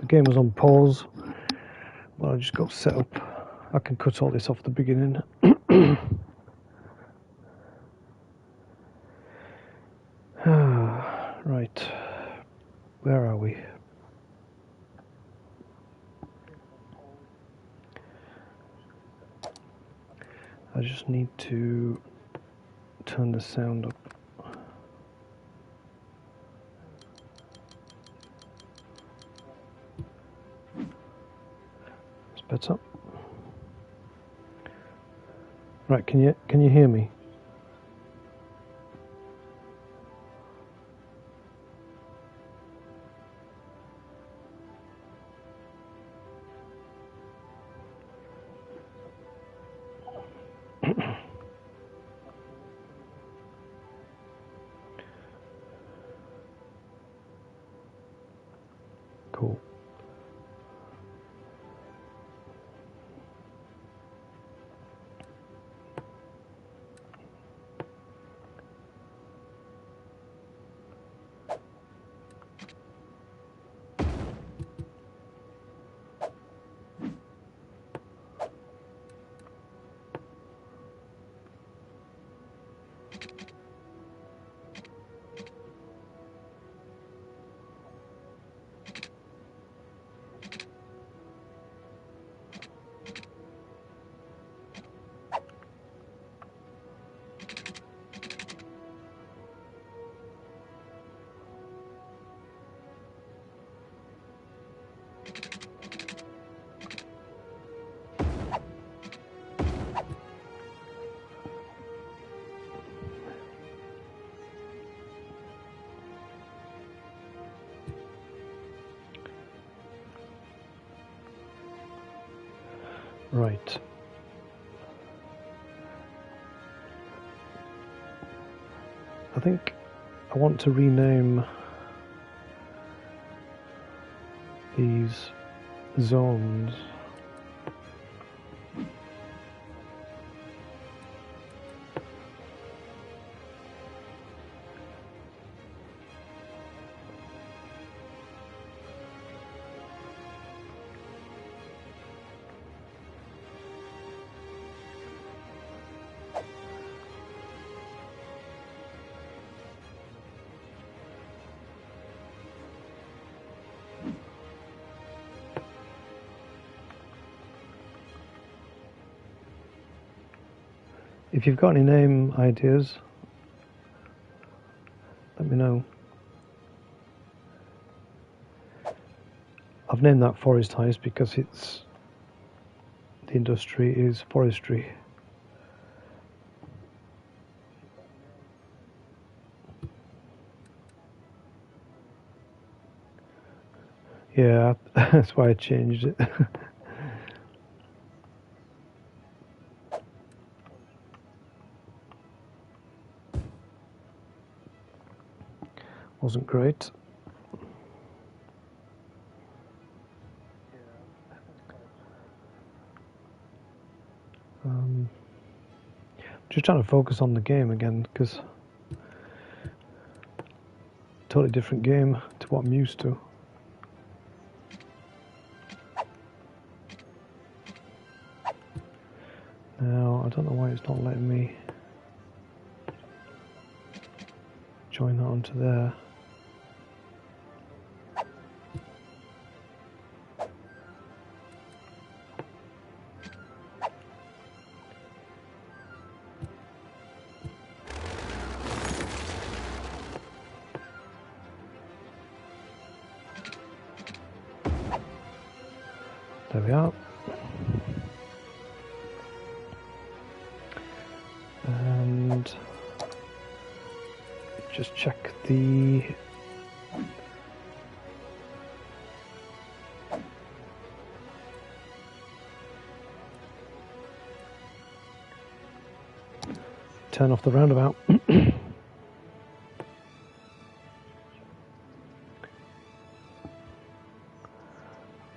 game was on pause. Well, I just got set up. I can cut all this off the beginning. Right. Where are we? I just need to turn the sound up. It's better. Right, can you hear me? Cool. Right. I think I want to rename these zones. If you've got any name ideas, let me know. I've named that Forest Heist because it's the industry is forestry. Yeah, that's why I changed it. Wasn't great. Just trying to focus on the game again, because totally different game to what I'm used to. Now, I don't know why it's not letting me join that onto there. There we are. And just check the turn off the roundabout.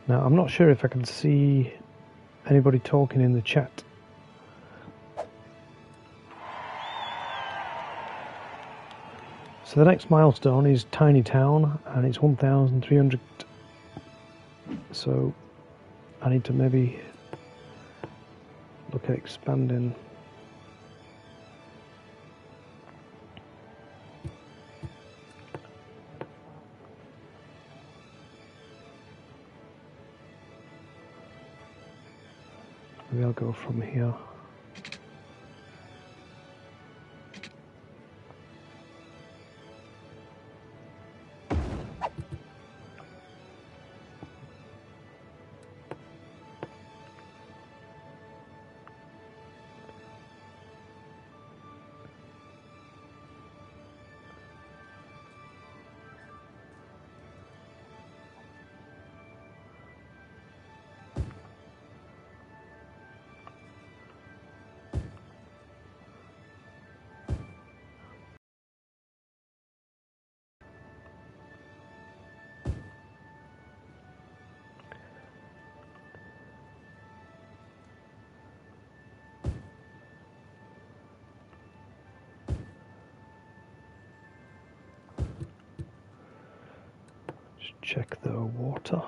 Now, I'm not sure if I can see anybody talking in the chat. So the next milestone is Tiny Town, and it's 1,300 So I need to maybe look at expanding. Maybe I'll go from here. Check the water.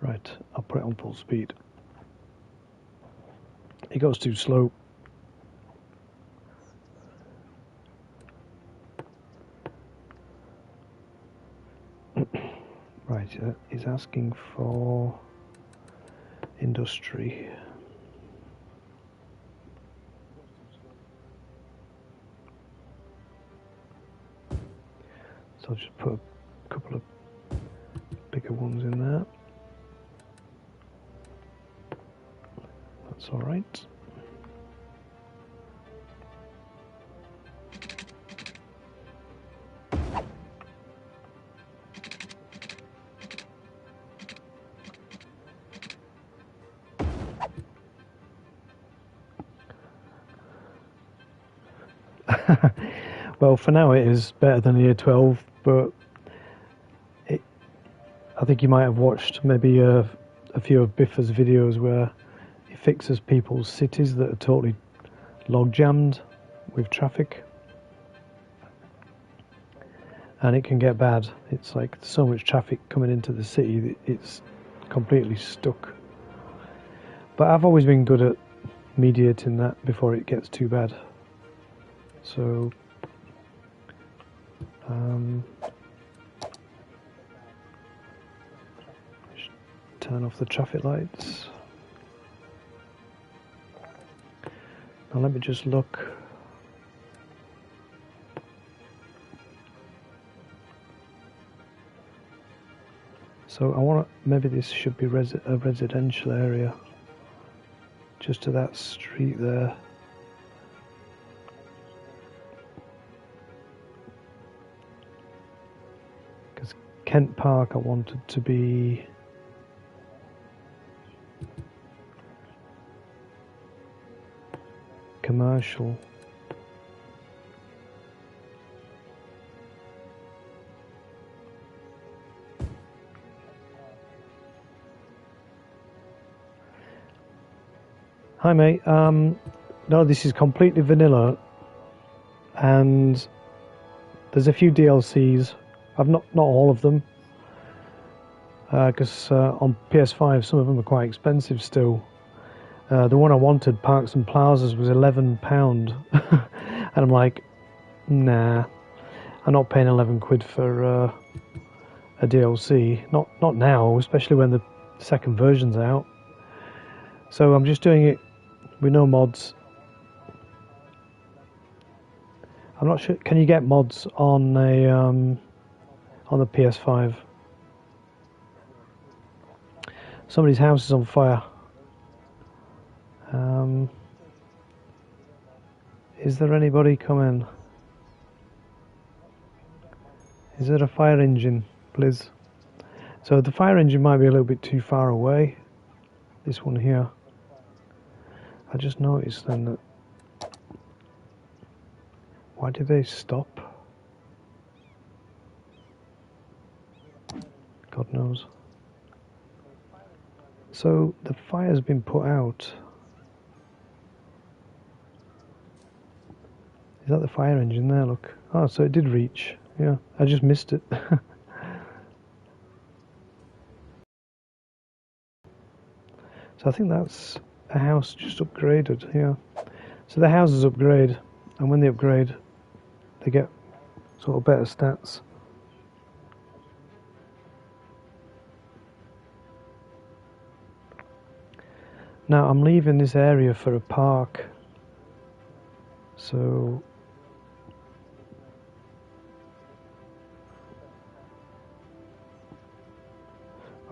Right, I'll put it on full speed. It goes too slow. Right, it's asking for industry. So I'll just put a couple of bigger ones in there. That's all right. Well, for now it is better than year 12, but I think you might have watched maybe a few of Biffa's videos where he fixes people's cities that are totally log jammed with traffic, and it can get bad. It's like so much traffic coming into the city that it's completely stuck. But I've always been good at mediating that before it gets too bad. So turn off the traffic lights. Now let me just look. So I want to, maybe this should be a residential area, just to that street there. Because Kent Park I wanted to be commercial. Hi mate, no, this is completely vanilla, and there's a few DLCs. I've not all of them, because on PS5 some of them are quite expensive still. The one I wanted, Parks and Plazas, was £11, and I'm like, nah, I'm not paying 11 quid for a DLC. Not now, especially when the second version's out. So I'm just doing it with no mods. I'm not sure. Can you get mods on the PS5? Somebody's house is on fire. Is there anybody coming? Is there a fire engine, please? So the fire engine might be a little bit too far away. This one here. I just noticed then that Why did they stop? God knows. So the fire's been put out. Is that the fire engine there? Look. Oh, so it did reach. Yeah, I just missed it. So I think that's a house just upgraded. Yeah. So the houses upgrade, and when they upgrade, they get sort of better stats. Now I'm leaving this area for a park. So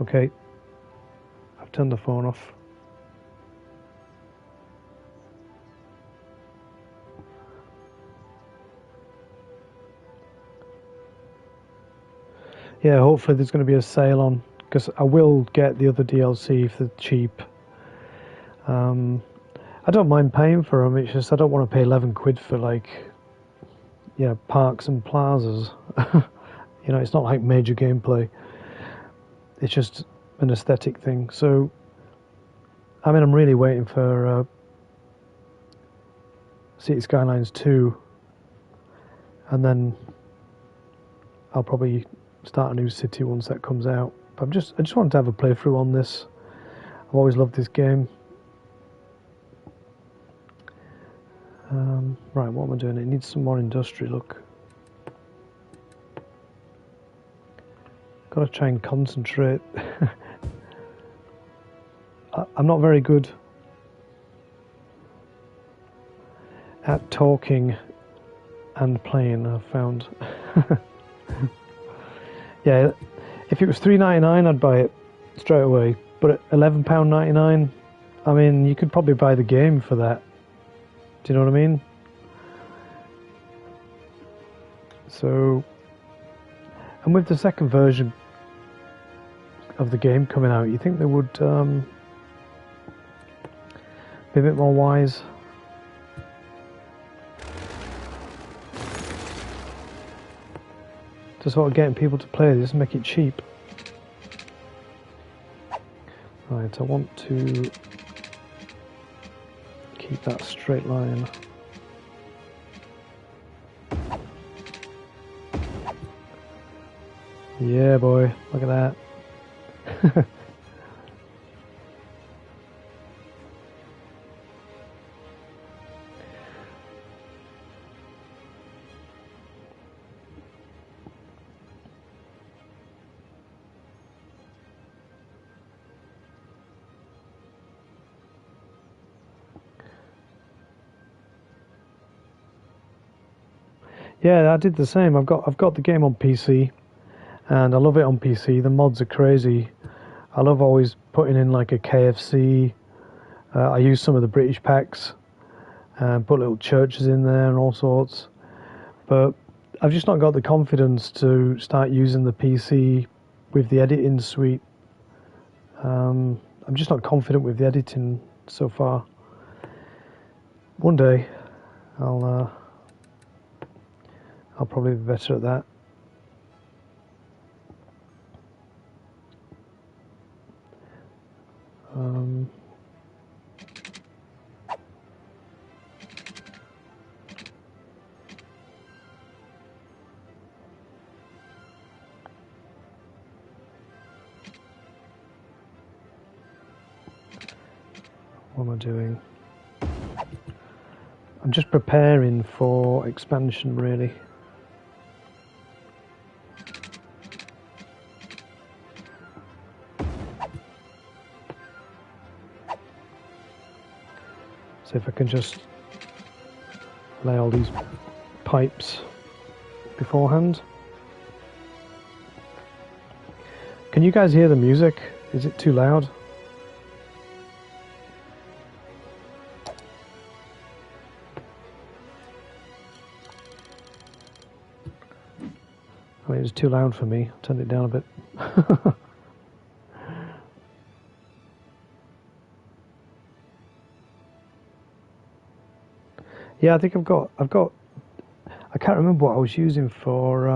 okay, I've turned the phone off. Yeah, hopefully there's going to be a sale on, because I will get the other DLC if they're cheap. I don't mind paying for them, it's just I don't want to pay 11 quid for, like, yeah, parks and plazas. You know, it's not like major gameplay. It's just an aesthetic thing. So, I mean, I'm really waiting for City Skylines 2, and then I'll probably start a new city once that comes out. But I just wanted to have a playthrough on this. I've always loved this game. Right, what am I doing? It needs some more industry, look. Gotta try and concentrate. I'm not very good at talking and playing, I've found. Yeah, if it was $3.99 I'd buy it straight away, but at £11.99, I mean, you could probably buy the game for that. Do you know what I mean? So, and with the second version of the game coming out, you think they would be a bit more wise? To sort of getting people to play this and make it cheap. Right, I want to keep that straight line. Yeah, boy, look at that. Yeah, I did the same. I've got the game on PC, and I love it on PC. The mods are crazy. I love always putting in like a KFC. I use some of the British packs and put little churches in there and all sorts. But I've just not got the confidence to start using the PC with the editing suite. I'm just not confident with the editing so far. One day, I'll probably be better at that. What am I doing? I'm just preparing for expansion, really. So if I can just lay all these pipes beforehand. Can you guys hear the music? Is it too loud? I mean, it's too loud for me. I turned it down a bit. Yeah, I think I've got I can't remember what I was using for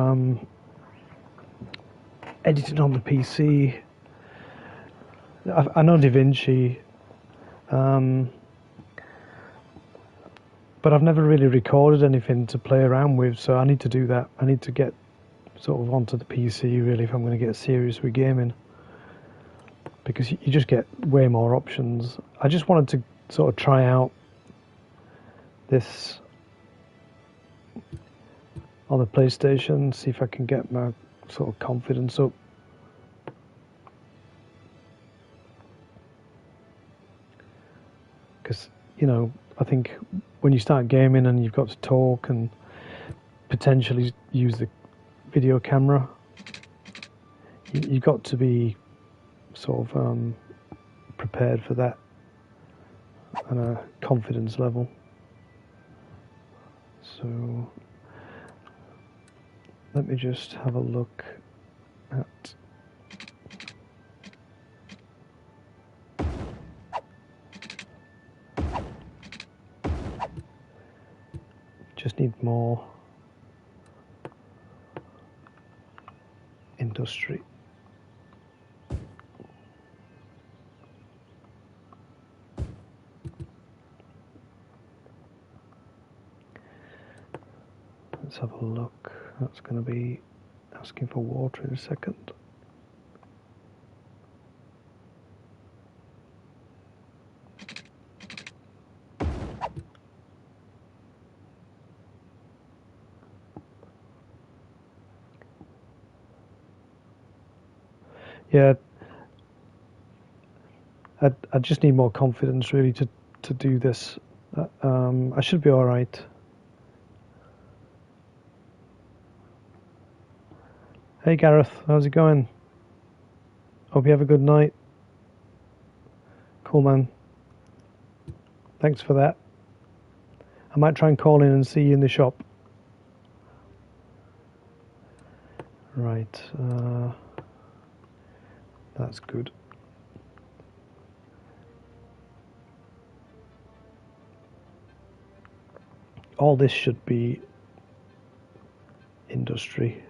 editing on the PC. I know DaVinci, but I've never really recorded anything to play around with, so I need to do that. I need to get sort of onto the PC really if I'm going to get serious with gaming, because you just get way more options. I just wanted to sort of try out this on the PlayStation, see if I can get my sort of confidence up. Because, you know, I think when you start gaming and you've got to talk and potentially use the video camera, you've got to be sort of prepared for that and a confidence level. So let me just have a look at just need more industry. Let's have a look. That's going to be asking for water in a second. Yeah, I just need more confidence really to do this. I should be all right. Hey Gareth, how's it going? Hope you have a good night. Cool, man. Thanks for that. I might try and call in and see you in the shop. Right, that's good. All this should be industry.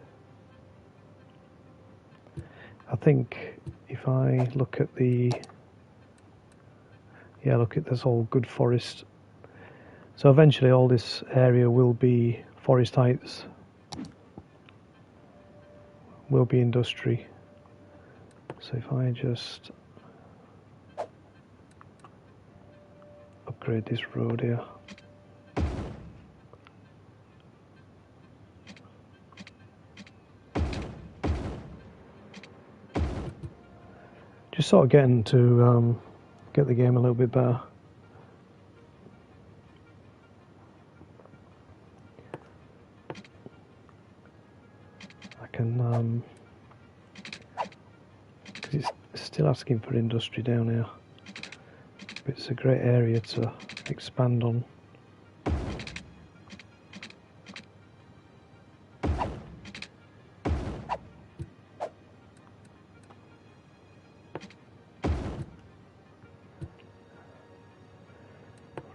I think if I look at look at this all good forest. So eventually all this area will be forest heights, will be industry. So if I just upgrade this road here. Just sort of getting to get the game a little bit better. I can, because it's still asking for industry down here. But it's a great area to expand on.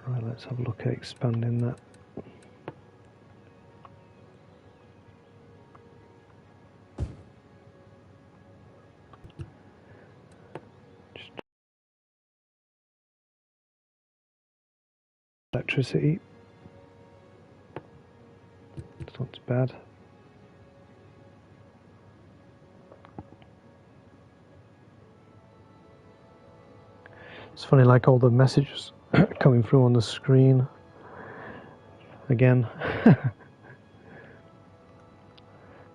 Right, let's have a look at expanding that. Electricity. It's not too bad. It's funny, like all the messages coming through on the screen again.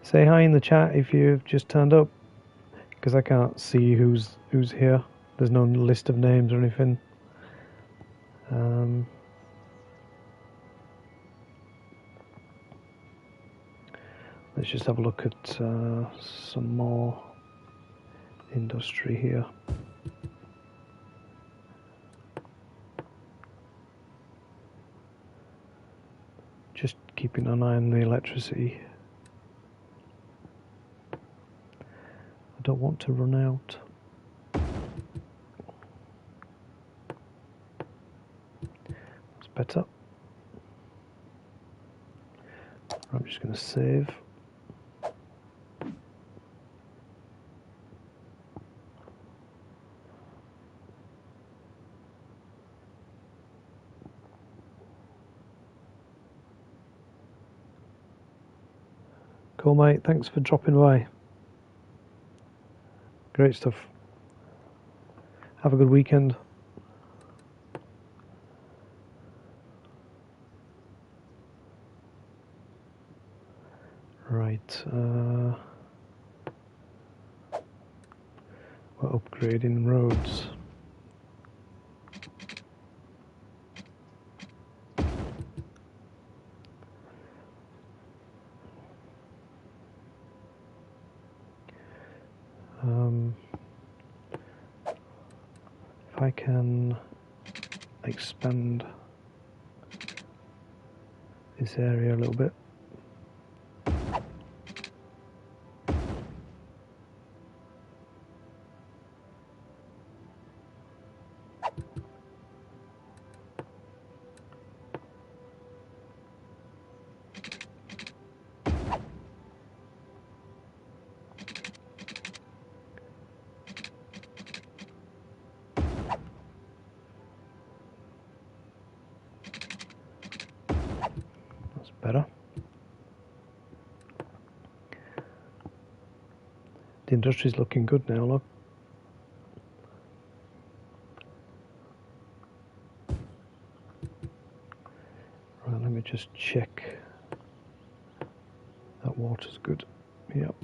Say hi in the chat if you've just turned up, because I can't see who's here. There's no list of names or anything. Let's just have a look at some more industry here. Just keeping an eye on the electricity. I don't want to run out. That's better. I'm just going to save. Cool, mate. Thanks for dropping by. Great stuff. Have a good weekend. Right. We're upgrading roads. If I can expand this area a little bit. Better. The industry's looking good now, look. Right, let me just check that water's good. Yep.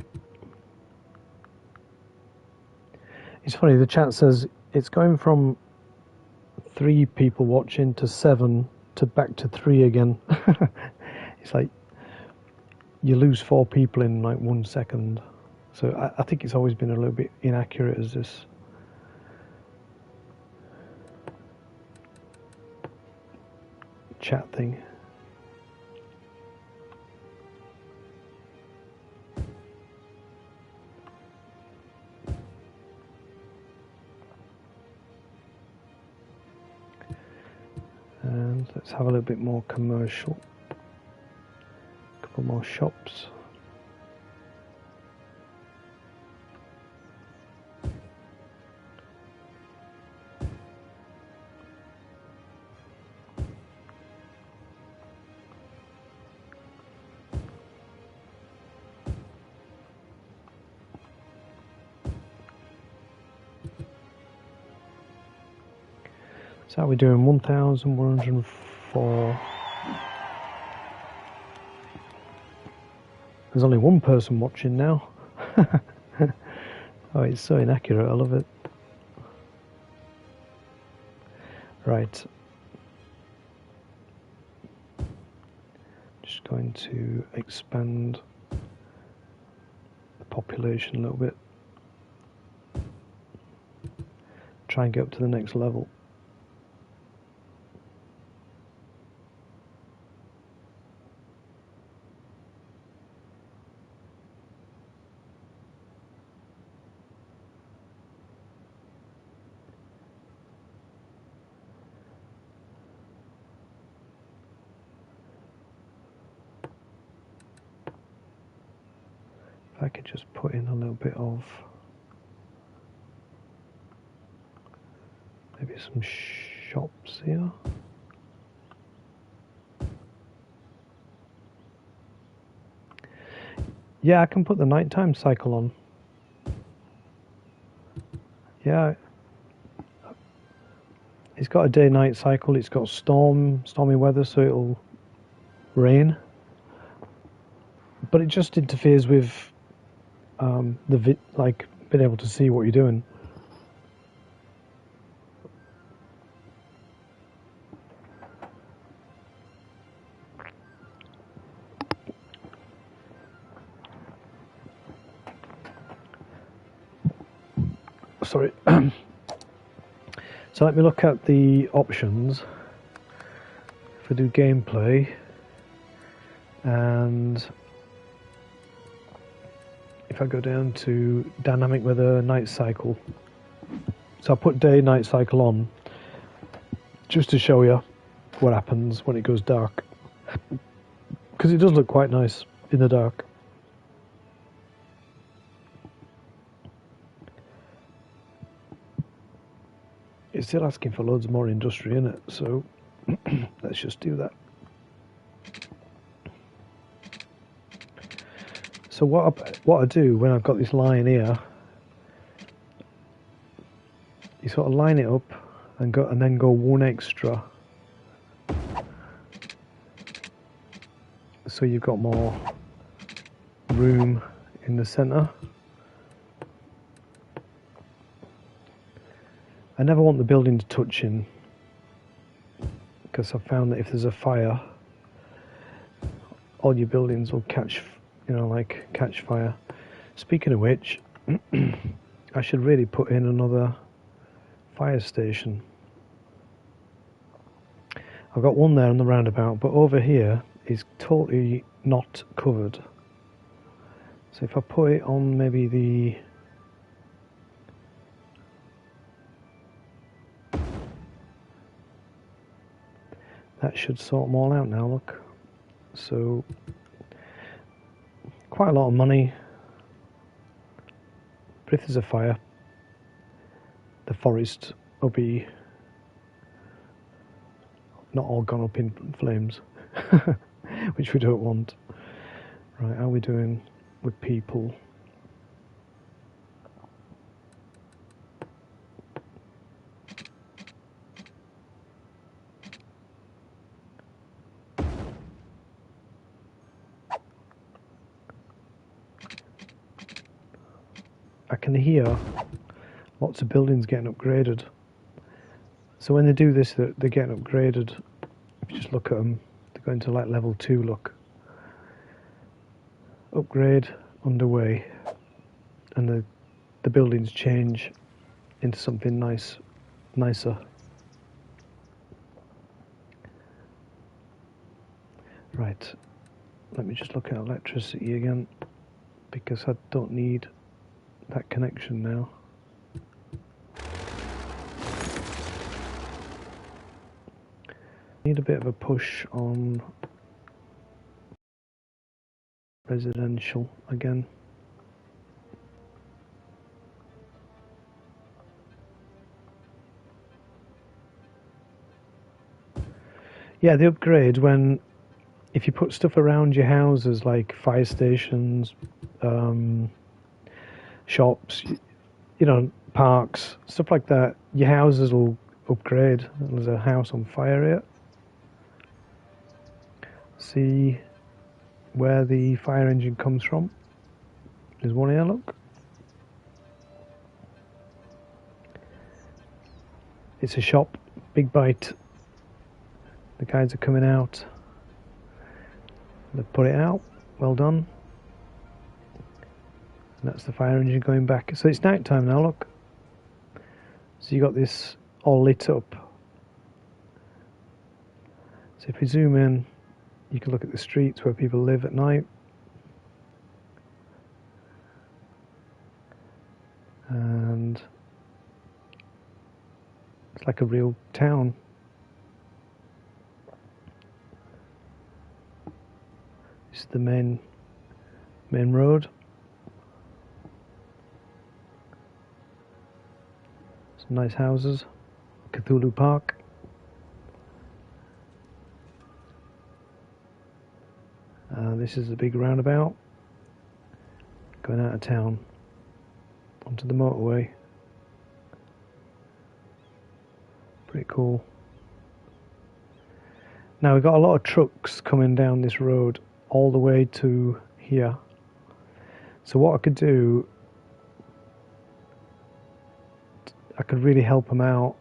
It's funny, the chat says it's going from 3 people watching to 7 to back to 3 again. It's like you lose 4 people in like 1 second. So I think it's always been a little bit inaccurate as this. Chat thing. And let's have a little bit more commercial. A couple more shops. So how are we doing? 1,104. There's only 1 person watching now. Oh, it's so inaccurate, I love it. Right. Just going to expand the population a little bit. Try and get up to the next level. If I could just put in a little bit of maybe some shops here. Yeah, I can put the nighttime cycle on. Yeah, it's got a day-night cycle. It's got stormy weather, so it'll rain. But it just interferes with like being able to see what you're doing. Sorry. So let me look at the options. If I do gameplay, and if I go down to dynamic weather night cycle, so I put day night cycle on just to show you what happens when it goes dark, because it does look quite nice. in the dark. It's still asking for loads more industry in it, so let's just do that. So what I do when I've got this line here, you sort of line it up and then go one extra, so you've got more room in the center. I never want the buildings touching, because I've found that if there's a fire, all your buildings will catch, catch fire. Speaking of which, I should really put in another fire station. I've got one there on the roundabout, but over here is totally not covered. So if I put it on maybe that should sort them all out now, look. So quite a lot of money, but if there's a fire, the forest will be not all gone up in flames, which we don't want. Right, how are we doing with people? I can hear lots of buildings getting upgraded. So when they do this, they're getting upgraded. If you just look at them, they're going to like level 2, look. Upgrade underway. And the buildings change into something nicer. Right, let me just look at electricity again, because I don't need that connection now. Need a bit of a push on residential again. Yeah, the upgrade if you put stuff around your houses like fire stations, shops, parks, stuff like that, your houses will upgrade. There's a house on fire here. See where the fire engine comes from. There's one here, look. It's a shop, big bite. The guys are coming out. They've put it out, well done. And that's the fire engine going back. So it's night time now, look. So you got this all lit up. So if we zoom in, you can look at the streets where people live at night. And it's like a real town. This is the main road. Some nice houses. Cthulhu Park. This is the big roundabout going out of town onto the motorway. Pretty cool. Now we've got a lot of trucks coming down this road all the way to here. So what I could do, I could really help them out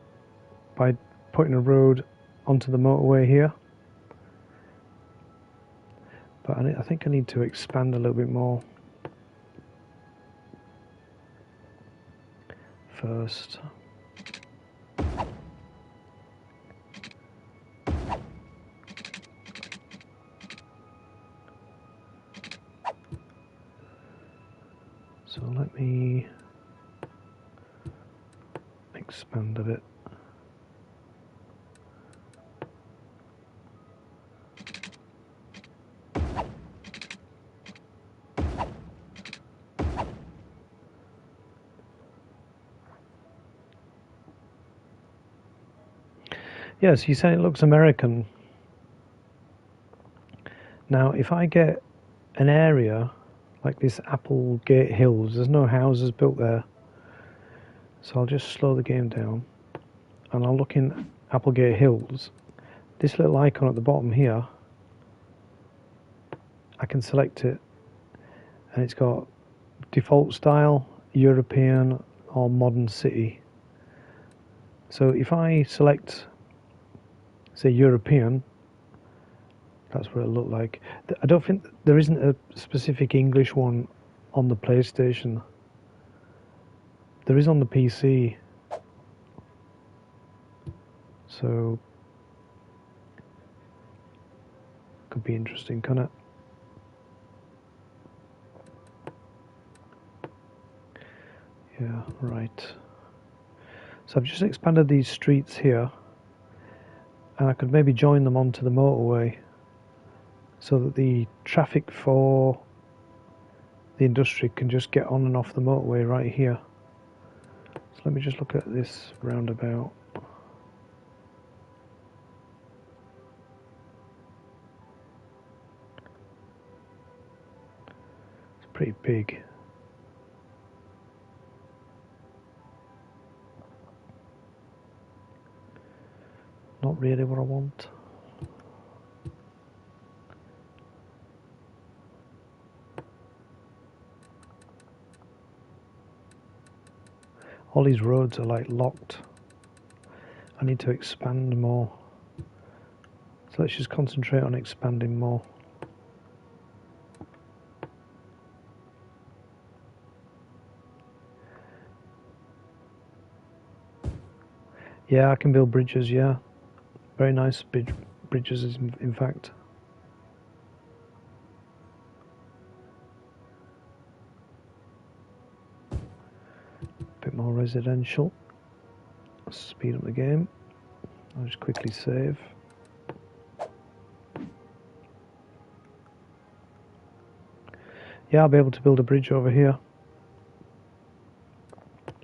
by putting a road onto the motorway here. But I think I need to expand a little bit more first. So let me expand a bit. Yes, you say it looks American. Now, if I get an area like this Applegate Hills, there's no houses built there. So I'll just slow the game down and I'll look in Applegate Hills. This little icon at the bottom here, I can select it and it's got default style, European or modern city. So if I select, say, European, that's what it'll look like. I don't think there isn't a specific English one on the PlayStation. There is on the PC. So could be interesting, couldn't it? Yeah, right. So I've just expanded these streets here, and I could maybe join them onto the motorway so that the traffic for the industry can just get on and off the motorway right here. So let me just look at this roundabout. It's pretty big. Not really what I want. All these roads are like locked. I need to expand more. So let's just concentrate on expanding more. Yeah, I can build bridges, yeah. Very nice bridges, in fact. A bit more residential. Speed up the game. I'll just quickly save. Yeah, I'll be able to build a bridge over here.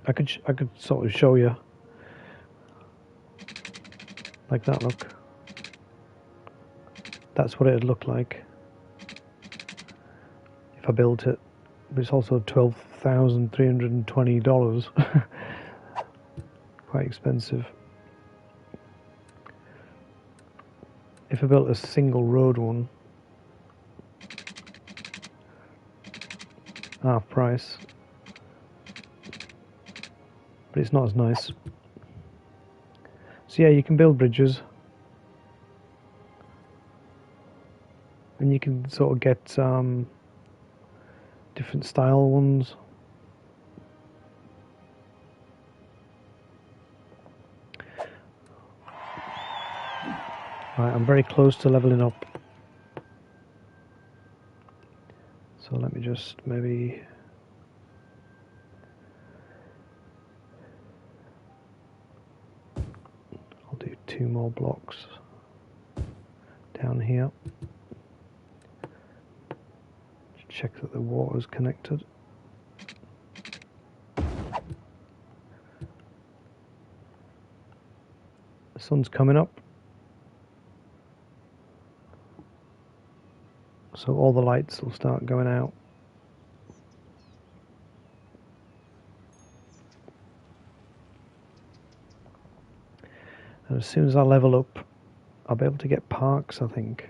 I could sort of show you. Like that, look. That's what it'd look like if I built it. But it's also $12,320. Quite expensive. If I built a single road one, half price. But it's not as nice. So yeah, you can build bridges. And you can sort of get different style ones. Right, I'm very close to leveling up. So let me just maybe... I'll do 2 more blocks down here. Check that the water's connected. The sun's coming up. So all the lights will start going out. And as soon as I level up, I'll be able to get parks, I think.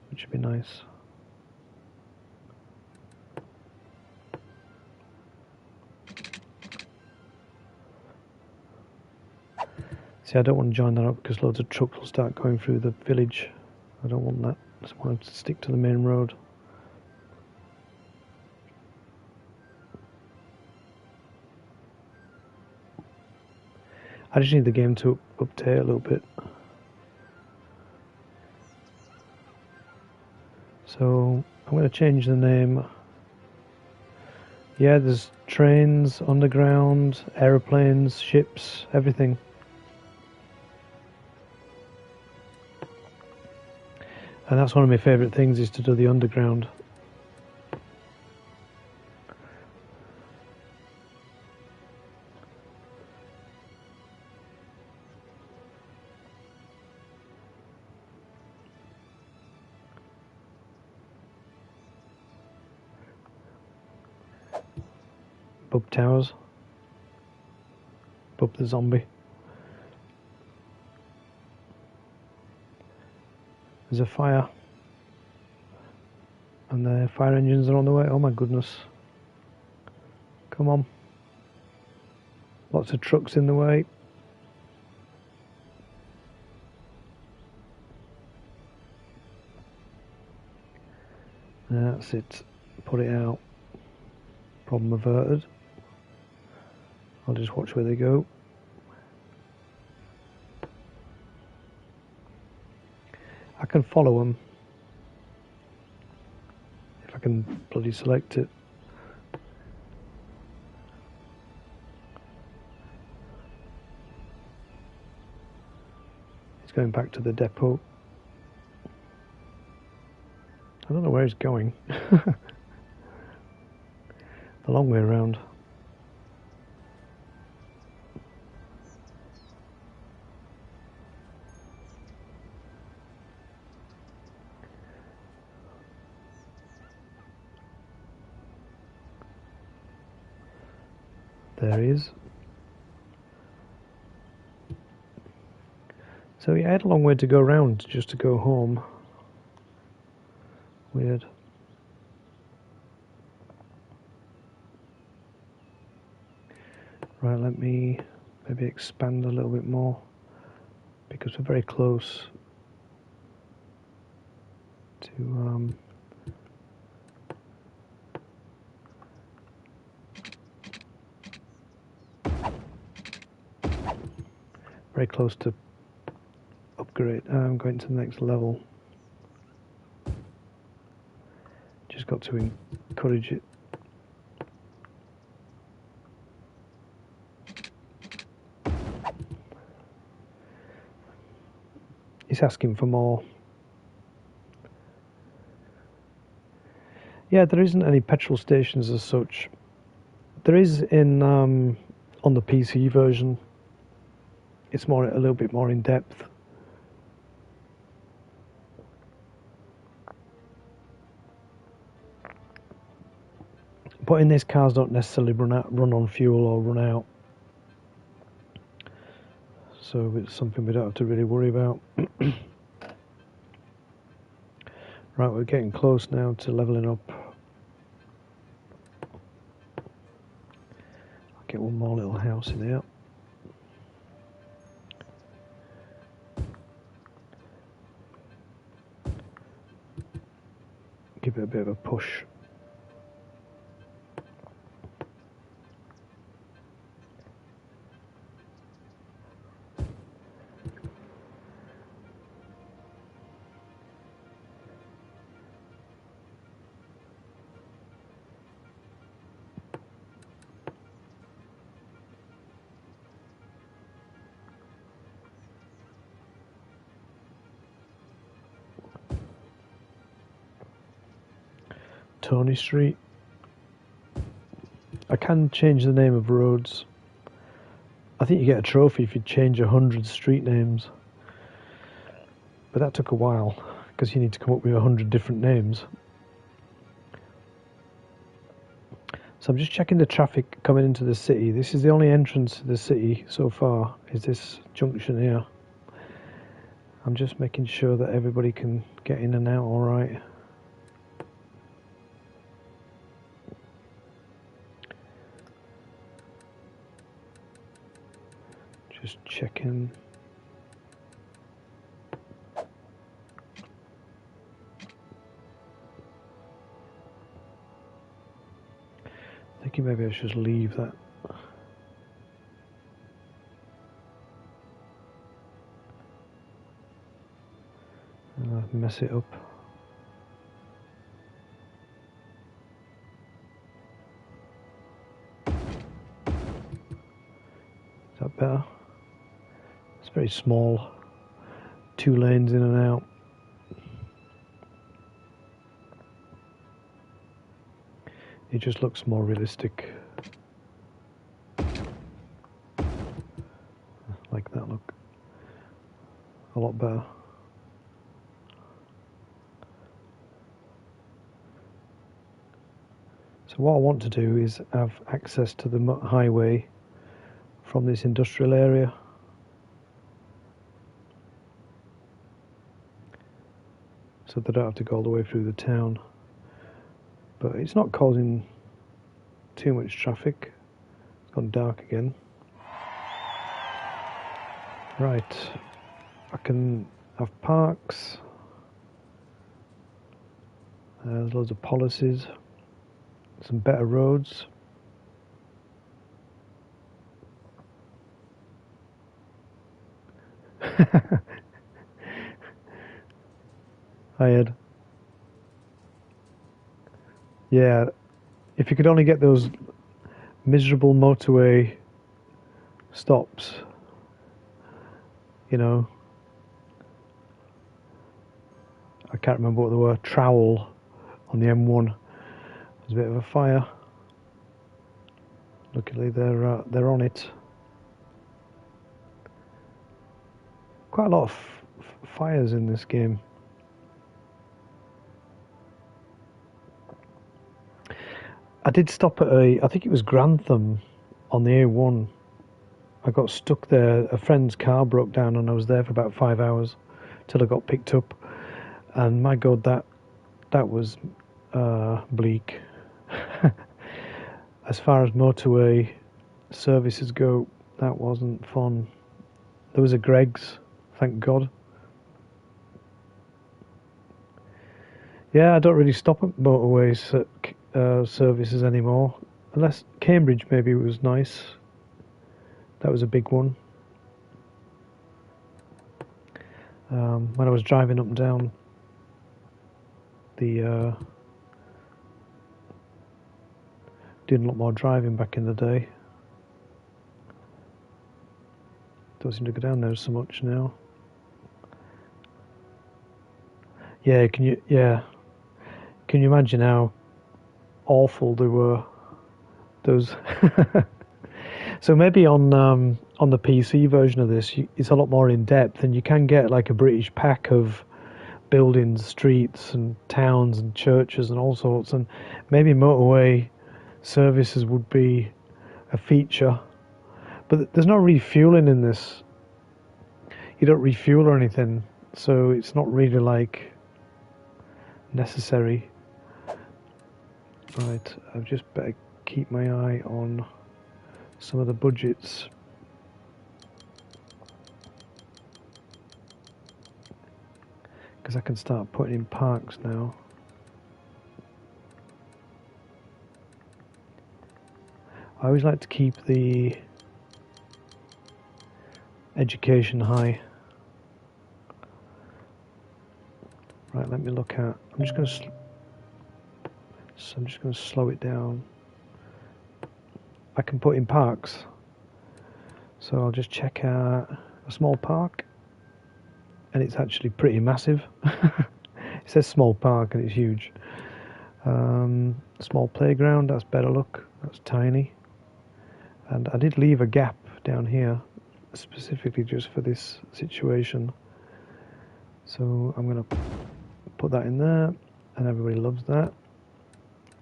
Which would be nice. See, I don't want to join that up because loads of trucks will start going through the village. I don't want that. I just want to stick to the main road. I just need the game to update a little bit. So I'm going to change the name. Yeah, there's trains, underground, aeroplanes, ships, everything. And that's one of my favourite things, is to do the underground. Up towers. Up the zombie. There's a fire. And the fire engines are on the way. Oh my goodness. Come on. Lots of trucks in the way. That's it. Put it out. Problem averted. I'll just watch where they go. I can follow them. If I can bloody select it. He's going back to the depot. I don't know where he's going. The long way around. There he is. So he had a long way to go round just to go home. Weird. Right, let me maybe expand a little bit more because we're very close to very close to upgrade. I'm going to the next level. Just got to encourage it. He's asking for more. Yeah, there isn't any petrol stations as such. There is in on the PC version. It's a little bit more in depth. But in this, cars don't necessarily run on fuel or run out. So it's something we don't have to really worry about. Right, we're getting close now to leveling up. I'll get one more little house in here. Give it a bit of a push. Tony Street. I can change the name of roads. I think you get a trophy if you change 100 street names. But that took a while, because you need to come up with 100 different names. So I'm just checking the traffic coming into the city. This is the only entrance to the city so far, is this junction here. I'm just making sure that everybody can get in and out all right. Just checking. Thinking maybe I should just leave that. Mess it up. Is that better? It's very small. 2 lanes in and out. It just looks more realistic. Like that look. A lot better. So So what I want to do is have access to the highway from this industrial area. So they don't have to go all the way through the town. But it's not causing too much traffic. It's gone dark again. Right, I can have parks. There's loads of policies. Some better roads. Hi Ed. Yeah, if you could only get those miserable motorway stops, you know, I can't remember what they were, trowel on the M1. There's a bit of a fire. Luckily they're on it. Quite a lot of fires in this game. I did stop at I think it was Grantham on the A1. I got stuck there. A friend's car broke down and I was there for about 5 hours till I got picked up. And my God, that was bleak. As far as motorway services go, that wasn't fun. There was a Greggs, thank God. Yeah, I don't really stop at motorway services anymore. Unless Cambridge maybe was nice. That was a big one. When I was driving up and down the doing a lot more driving back in the day. Don't seem to go down there so much now. Yeah, can you imagine how awful they were? Those. So maybe on the PC version of this, it's a lot more in depth, and you can get like a British pack of buildings, streets, and towns, and churches, and all sorts. And maybe motorway services would be a feature, but there's no refueling in this. You don't refuel or anything, so it's not really like necessary. Right, I've just better keep my eye on some of the budgets. Because I can start putting in parks now. I always like to keep the education high. Right, let me look at. I'm just going to slow it down. I can put in parks. So I'll just check out a small park, and it's actually pretty massive. It says small park and it's huge. Small playground, that's better look. That's tiny. And I did leave a gap down here specifically just for this situation. So I'm going to put that in there, and everybody loves that.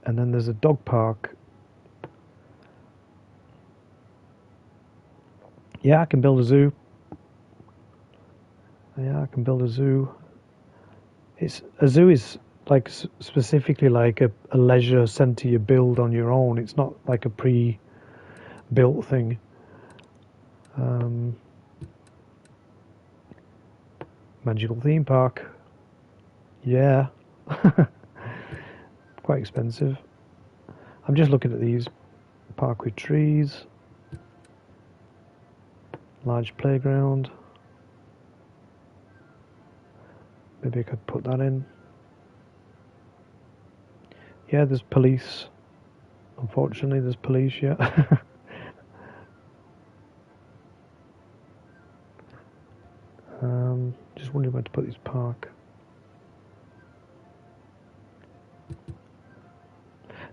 And then there's a dog park. Yeah, I can build a zoo. Yeah, I can build a zoo. A zoo is like specifically like a leisure centre you build on your own. It's not like a pre-built thing. Magical theme park. Yeah. Quite expensive. I'm just looking at these. Park with trees. Large playground. Maybe I could put that in. Yeah, there's police. Unfortunately, there's police, yeah. Just wondering where to put this park.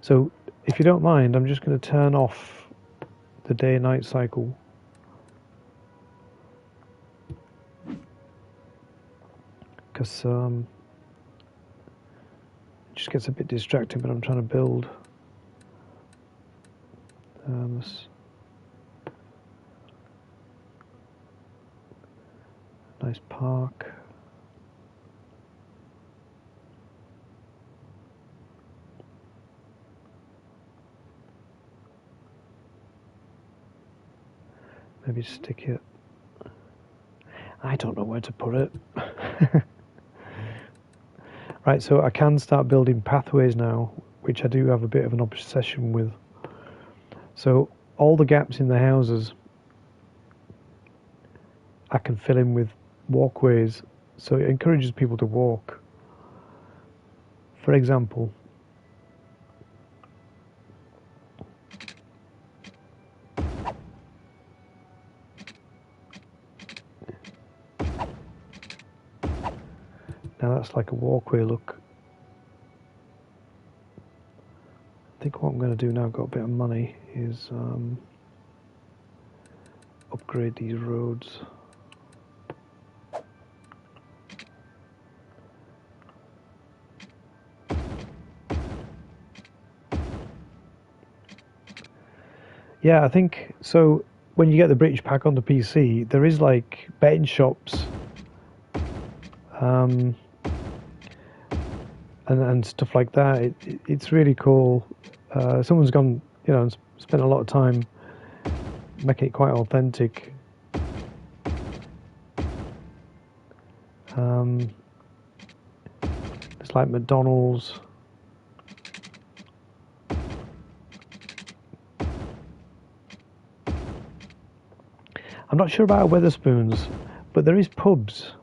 So, if you don't mind, I'm just going to turn off the day-night cycle. Because it just gets a bit distracting when I'm trying to build. service. Nice park. Maybe stick it. I don't know where to put it. Right, so I can start building pathways now, which I do have a bit of an obsession with. So all the gaps in the houses I can fill in with walkways, so it encourages people to walk. For example, now that's like a walkway look. I think what I'm going to do now, I've got a bit of money, is upgrade these roads. Yeah, I think so. When you get the British pack on the PC, there is like betting shops, and stuff like that. It's really cool. Someone's gone, you know, and spent a lot of time making it quite authentic. It's like McDonald's. I'm not sure about Wetherspoons, but there is pubs.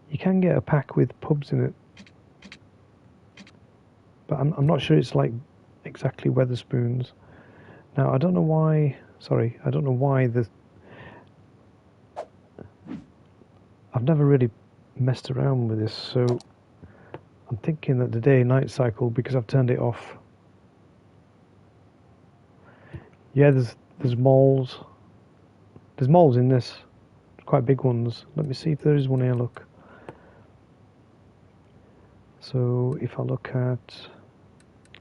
You can get a pack with pubs in it, but I'm not sure it's like exactly Wetherspoons. Now I don't know why. Sorry, I don't know why the. I've never really messed around with this, so I'm thinking that the day-night cycle, because I've turned it off. Yeah, there's malls. There's malls in this, quite big ones. Let me see if there is one here. Look. So if I look at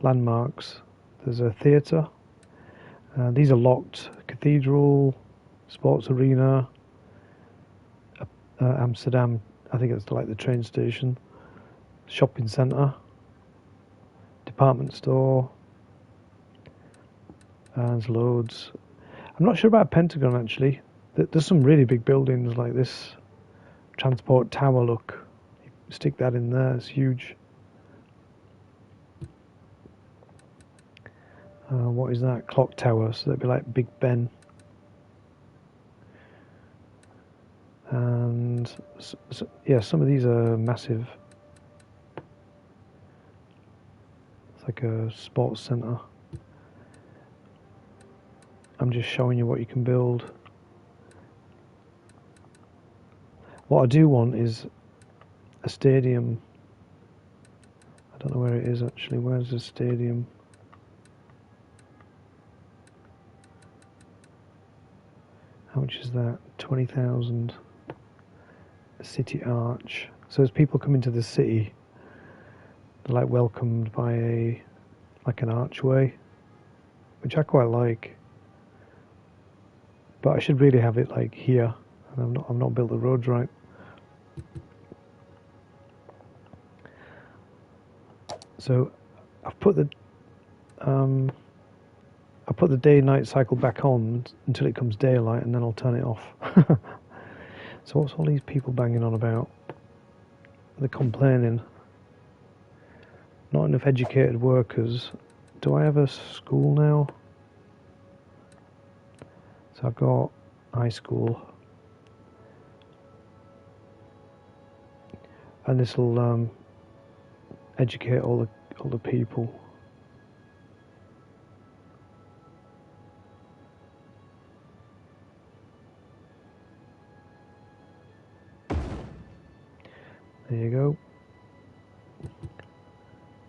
landmarks, there's a theatre. These are locked. Cathedral, sports arena, Amsterdam. I think it's like the train station. Shopping centre, department store. There's loads. I'm not sure about Pentagon actually. There's some really big buildings like this. Transport tower, look. You stick that in there, it's huge. What is that? Clock tower, so that'd be like Big Ben. And yeah, some of these are massive. It's like a sports centre. I'm just showing you what you can build. What I do want is a stadium. I don't know where it is actually. Where's the stadium? How much is that? 20,000. A city arch. So as people come into the city, they're like welcomed by an archway, which I quite like. But I should really have it like here, and I've not built the roads right. So I've put the day-night cycle back on until it comes daylight, and then I'll turn it off. So what's all these people banging on about? They're complaining. Not enough educated workers. Do I have a school now? So I've got high school. And this will educate all the people. There you go.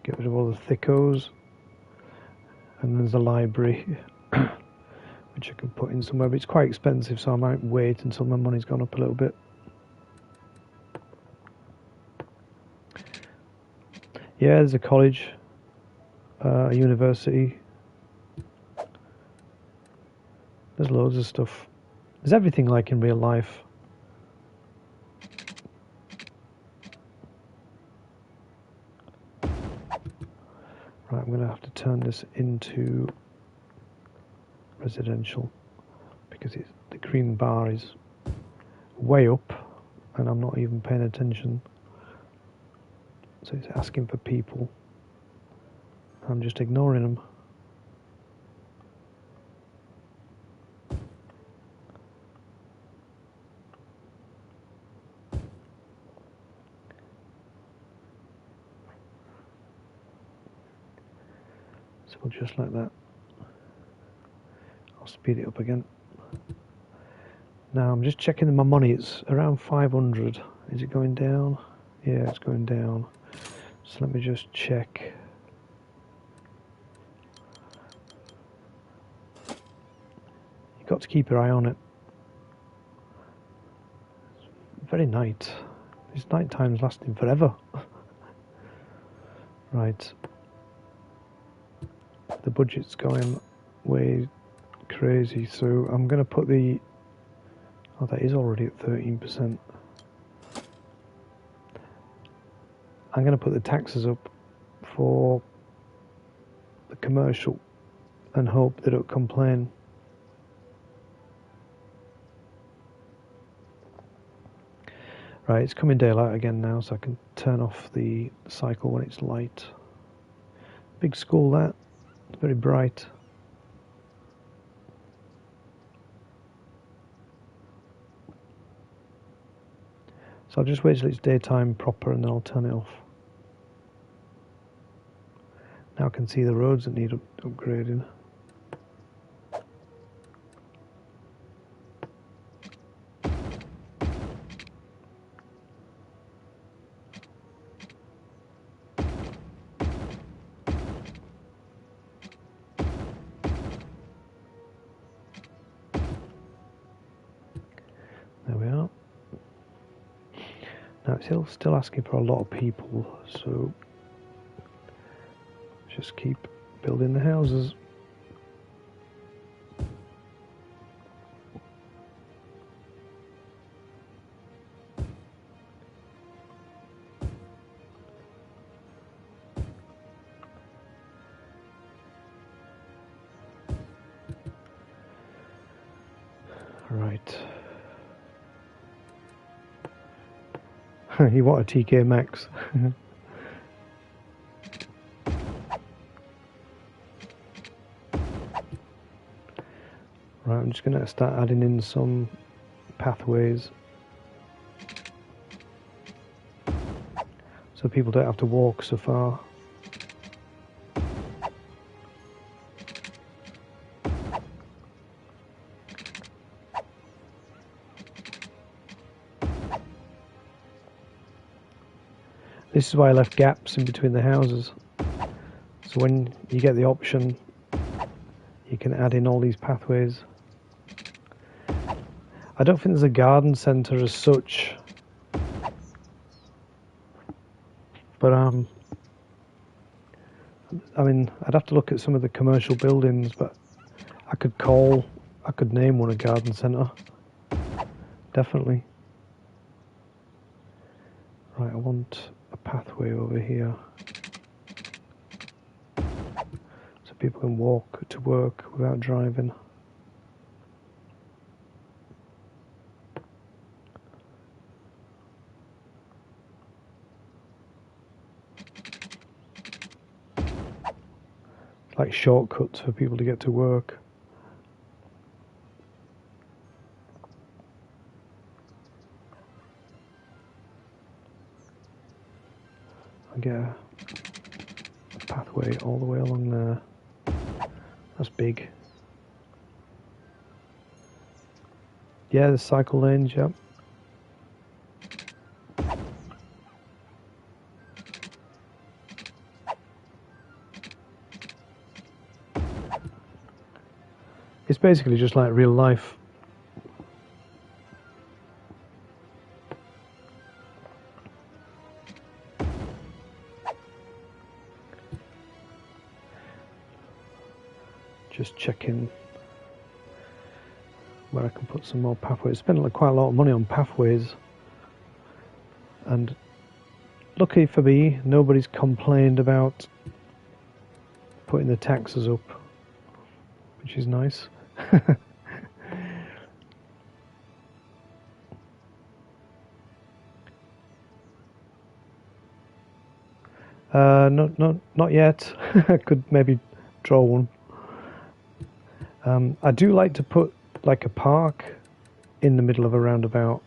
Get rid of all the thickos. And there's a library, which I can put in somewhere, but it's quite expensive, so I might wait until my money's gone up a little bit. Yeah, there's a college. a university. There's loads of stuff. There's everything like in real life. Right, I'm going to have to turn this into residential because the green bar is way up and I'm not even paying attention. So it's asking for people. I'm just ignoring them. So we'll just like that. I'll speed it up again. Now I'm just checking my money. It's around 500. Is it going down? Yeah, it's going down. So let me just check. You've got to keep your eye on it. It's very night. This night time's lasting forever. Right. The budget's going way crazy, so I'm going to put the... Oh, that is already at 13%. I'm going to put the taxes up for the commercial and hope that it'll complain. Right, it's coming daylight again now, so I can turn off the cycle when it's light. Big school, that. It's very bright. So I'll just wait till it's daytime proper and then I'll turn it off. Now I can see the roads that need upgrading. There we are. Now it's still asking for a lot of people, so just keep building the houses. Right. You want a TK Max. Right, I'm just going to start adding in some pathways so people don't have to walk so far. This is why I left gaps in between the houses. So when you get the option, you can add in all these pathways. I don't think there's a garden centre as such, but I mean, I'd have to look at some of the commercial buildings, but I could name one a garden centre, definitely. Right, I want a pathway over here, so people can walk to work without driving. Like shortcuts for people to get to work. I get a pathway all the way along there. That's big. Yeah, there's cycle lanes, yep. It's basically just like real life. just checking where I can put some more pathways. Spent quite a lot of money on pathways, and lucky for me, nobody's complained about putting the taxes up, which is nice. Not yet. I could maybe draw one. I do like to put like a park in the middle of a roundabout.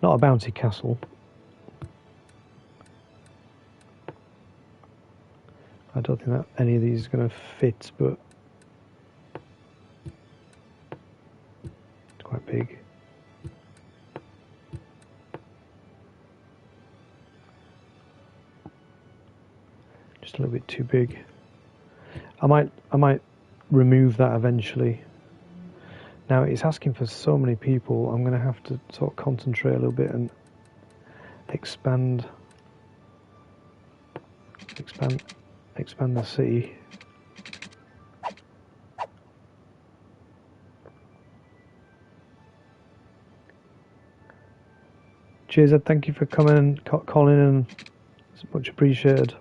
Not a bouncy castle. I don't think that any of these is going to fit, but it's quite big. Just a little bit too big. I might remove that eventually. Now it's asking for so many people. I'm going to have to sort of concentrate a little bit and expand the city. Cheers, Ed. Thank you for coming and calling in. It's much appreciated.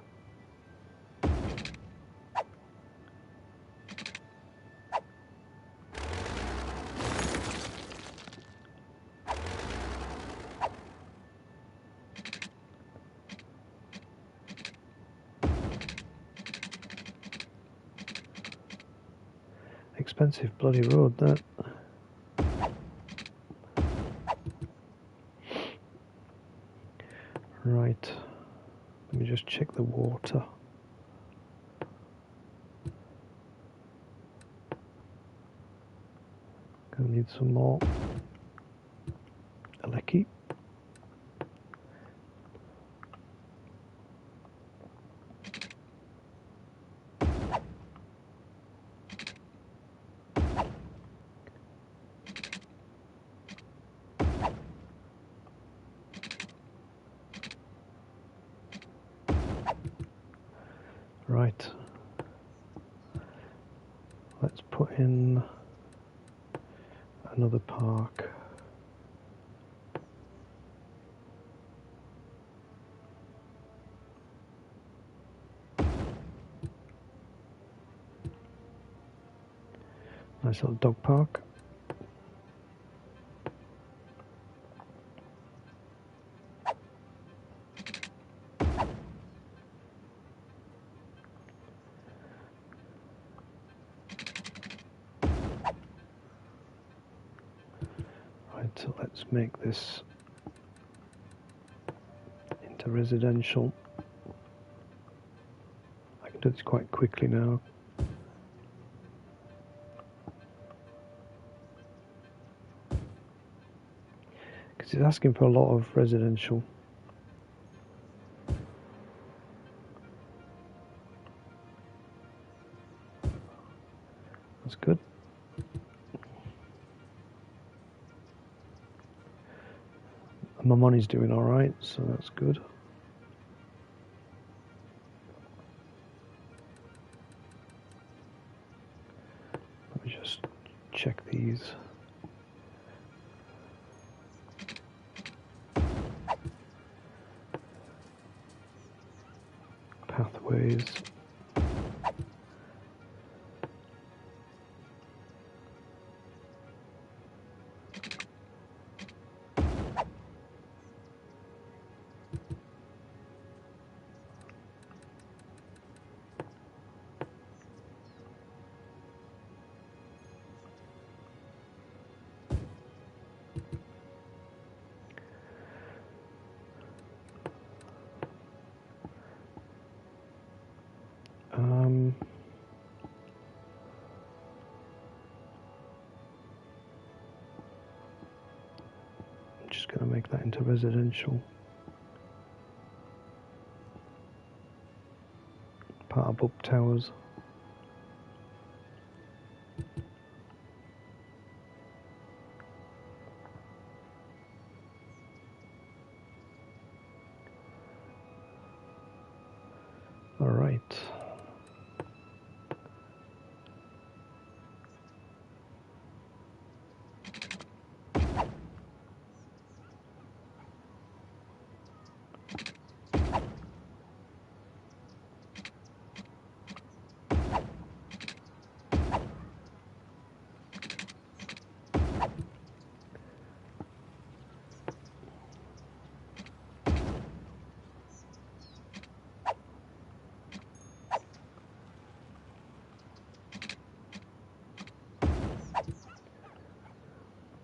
Expensive bloody road, that. Right. Let me just check the water. Gonna need some more Aleki. Right. Let's put in another park. Nice little dog park. Right, so let's make this into residential. I can do this quite quickly now. Because it's asking for a lot of residential. That's good. And my money's doing all right, so that's good. Let me just check these. Pathways. I'm just going to make that into residential. Part of up towers. All right.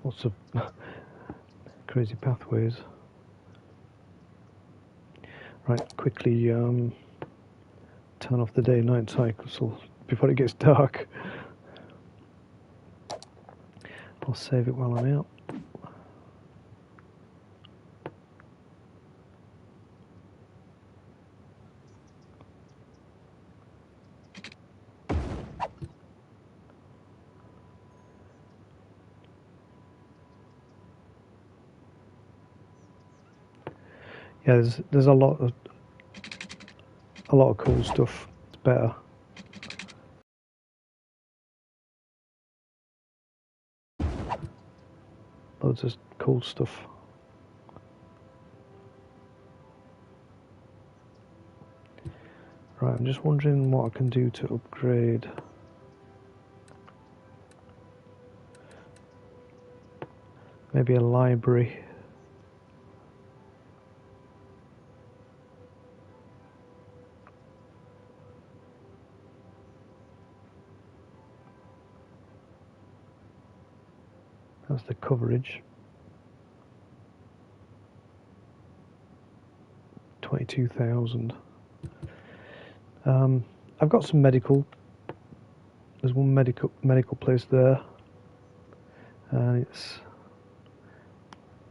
Lots of crazy pathways. Right, quickly turn off the day-night cycle before it gets dark. I'll save it while I'm out. Yeah, there's a lot of cool stuff. It's better. Loads of cool stuff. Right, I'm just wondering what I can do to upgrade. Maybe a library. That's the coverage. 22,000. I've got some medical. There's one medical place there, and it's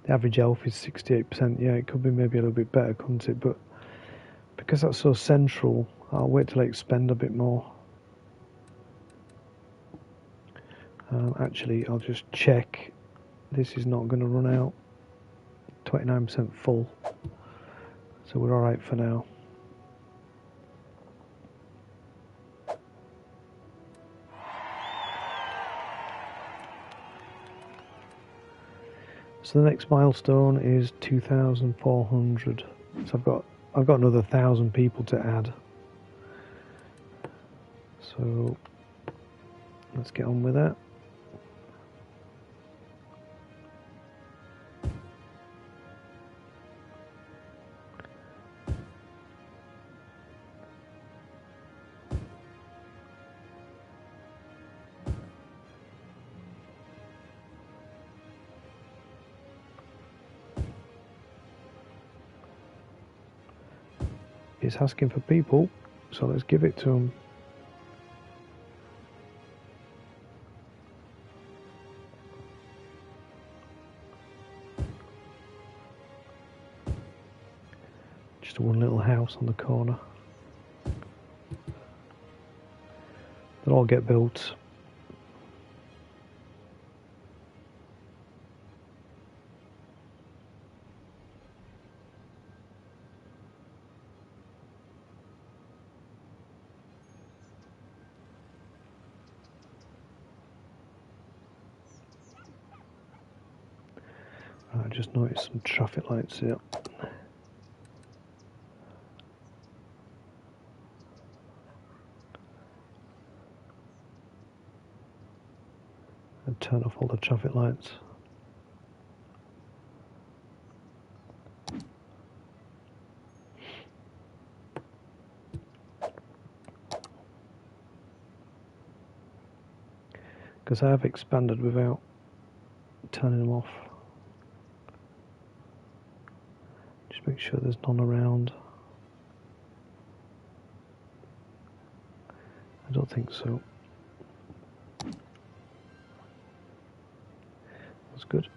the average health is 68%. Yeah, it could be maybe a little bit better, couldn't it? But because that's so central, I'll wait till I expend a bit more. Actually, I'll just check. This is not going to run out. 29% full, so we're all right for now. So the next milestone is 2,400. So I've got another 1,000 people to add. So let's get on with that. It's asking for people, so let's give it to them. Just one little house on the corner. They'll all get built. I just noticed some traffic lights here. And turn off all the traffic lights. Because I have expanded without turning them off. Just make sure there's none around. I don't think so. That's good.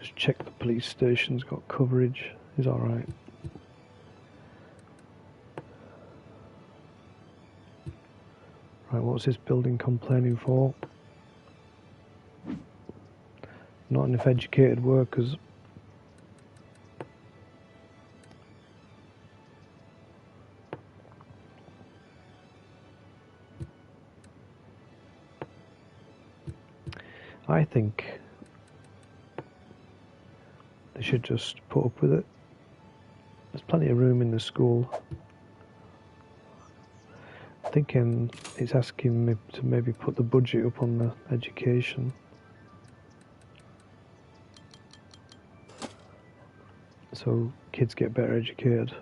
Just check the police station's got coverage. Is alright. Right, what's this building complaining for? Not enough educated workers. I think they should just put up with it. There's plenty of room in the school. I'm thinking it's asking me to maybe put the budget up on the education. So kids get better educated.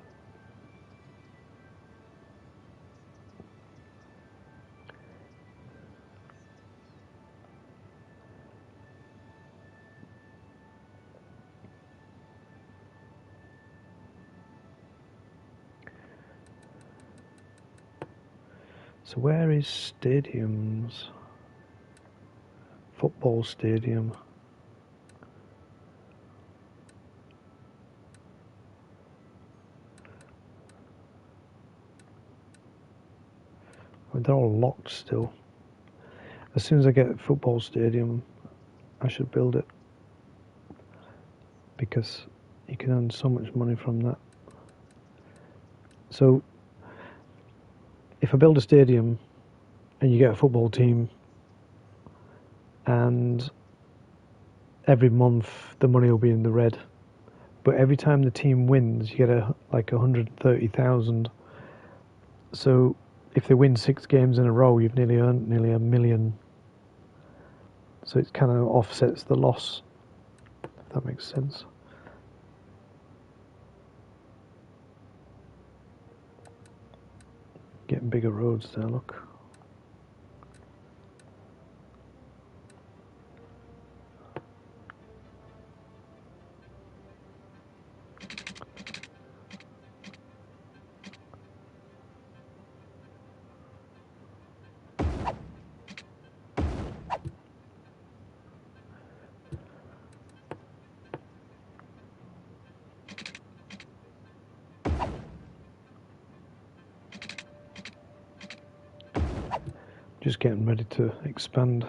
So where is stadiums? Football stadium. They're all locked still. As soon as I get a football stadium, I should build it. Because you can earn so much money from that. So, if I build a stadium and you get a football team, and every month the money will be in the red, but every time the team wins, you get like 130,000. So, if they win 6 games in a row, you've nearly earned nearly $1 million. So it kind of offsets the loss, if that makes sense. Getting bigger roads there, look. Just getting ready to expand.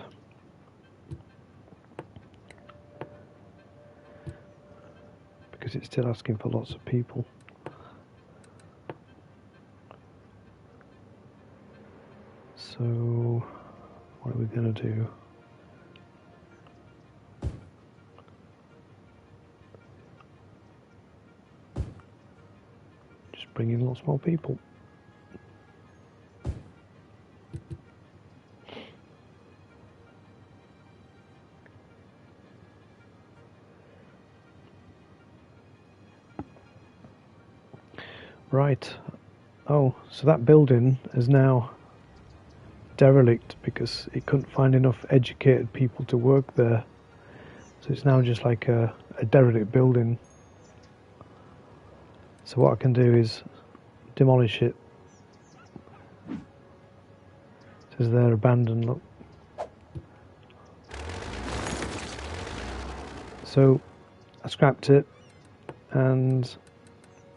Because it's still asking for lots of people. So, what are we going to do? Just bring in lots more people. Right. Oh, so that building is now derelict because it couldn't find enough educated people to work there. So it's now just like a derelict building. So what I can do is demolish it. It says they're abandoned, look. So I scrapped it, and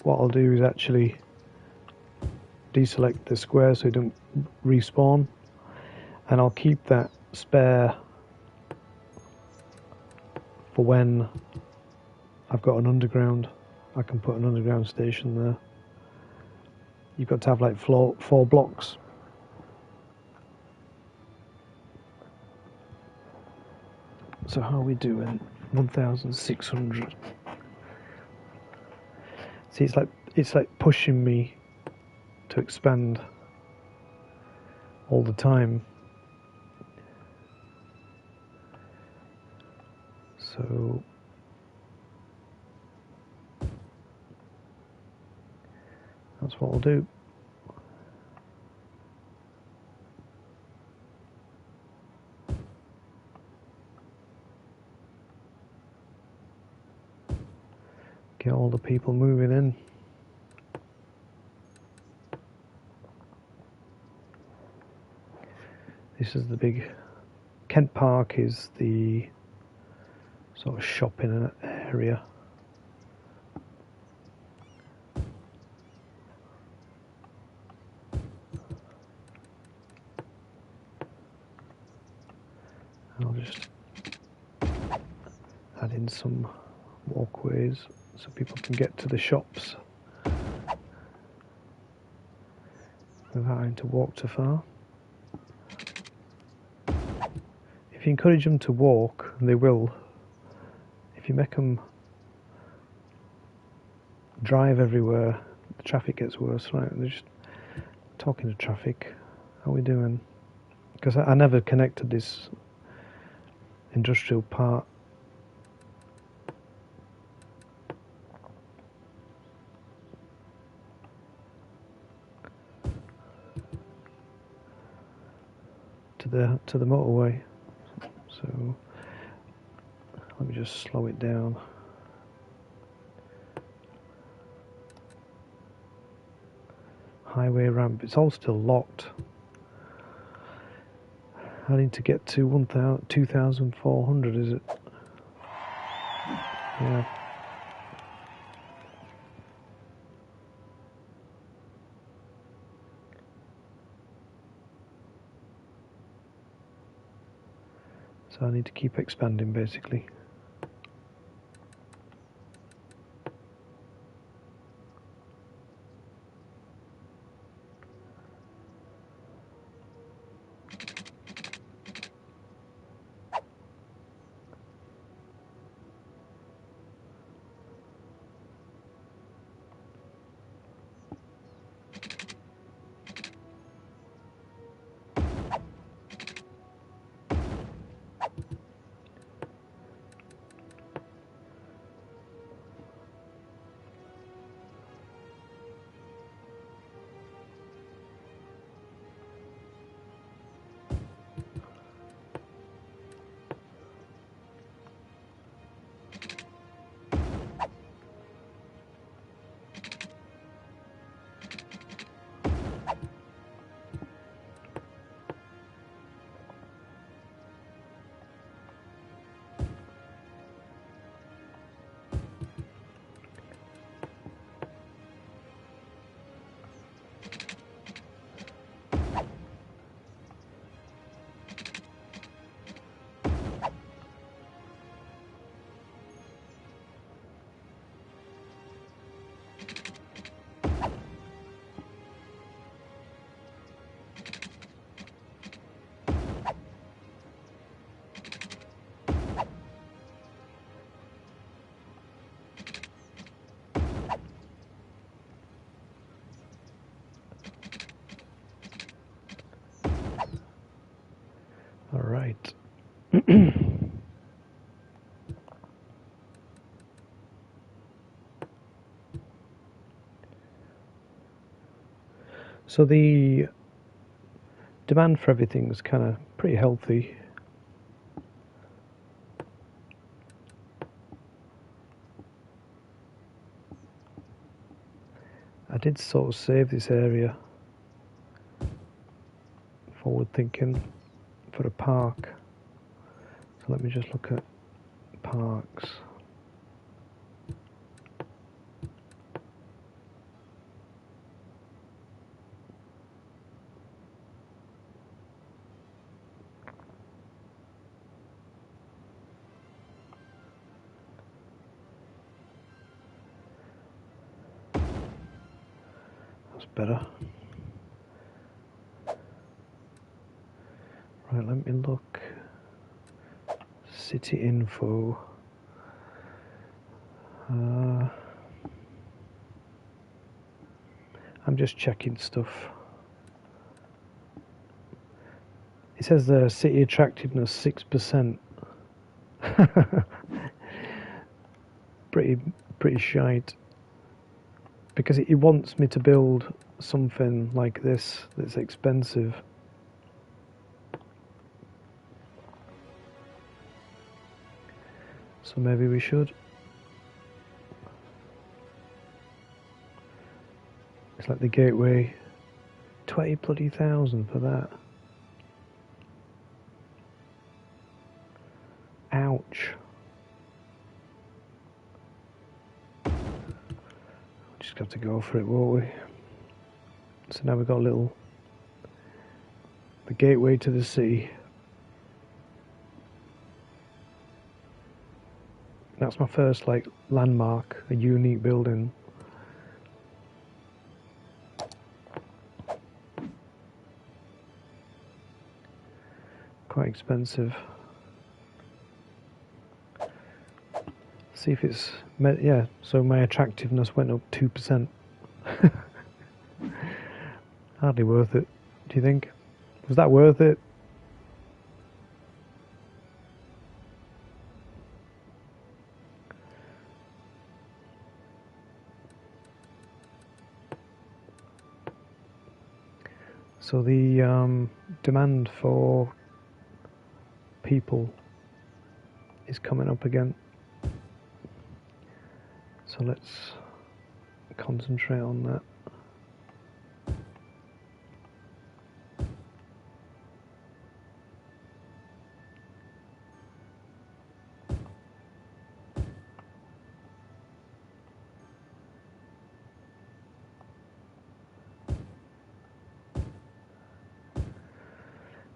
what I'll do is actually deselect the square so it don't respawn, and I'll keep that spare for when I've got an underground. I can put an underground station there. You've got to have like 4 blocks. So how are we doing? 1,600. See, it's like pushing me to expand all the time. So that's what I'll do. Get all the people moving in. This is the big... Kent Park is the sort of shopping area. I'll just add in some walkways so people can get to the shops without having to walk too far. If you encourage them to walk, they will. If you make them drive everywhere, the traffic gets worse, right? They're just talking to traffic. How are we doing? Because I never connected this industrial part to the motorway. So let me just slow it down. Highway ramp, it's all still locked. I need to get to 2,400, is it? Yeah. So I need to keep expanding, basically. All right. So the demand for everything is kind of pretty healthy. I did sort of save this area, forward thinking, for a park. So let me just look at parks. That's better. Right, let me look. City info. I'm just checking stuff. It says the city attractiveness 6%. pretty shite. Because it wants me to build something like this that's expensive. So maybe we should. It's like the gateway. 20,000 for that. Ouch. just have to go for it, won't we? So now we've got the gateway to the sea. That's my first like landmark, a unique building. Quite expensive. See if it's yeah. So my attractiveness went up 2%. Hardly worth it. Do you think? Was that worth it? So the demand for people is coming up again. So let's concentrate on that.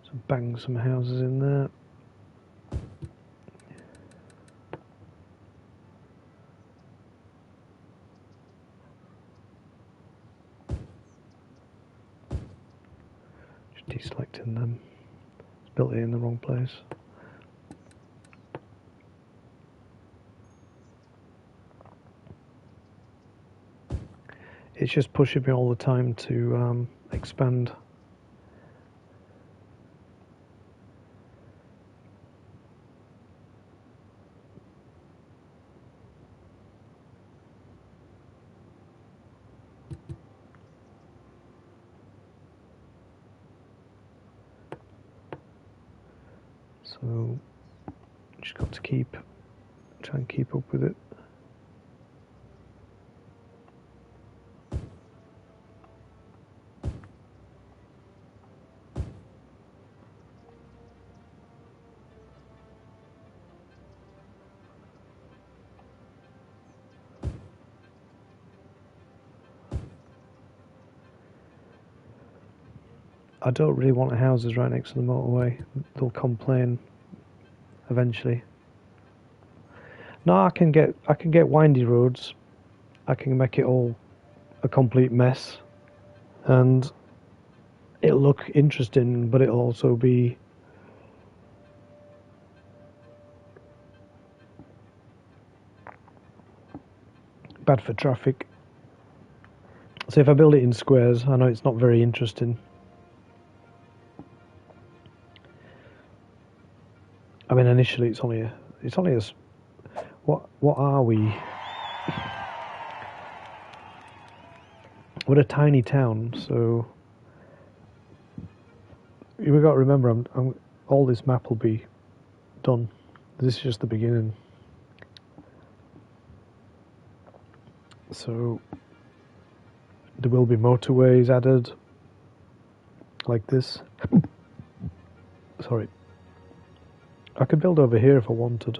So bang some houses in there. Deselecting them. It's built it in the wrong place. It's just pushing me all the time to expand. So just got to try and keep up with it. I don't really want houses right next to the motorway. They'll complain eventually. No, I can get windy roads. I can make it all a complete mess, and it'll look interesting, but it'll also be bad for traffic. So if I build it in squares, I know it's not very interesting. I mean, initially it's only a what are we? We're a tiny town, so we've got to remember, all this map will be done. This is just the beginning. So there will be motorways added, like this. Sorry. I could build over here if I wanted.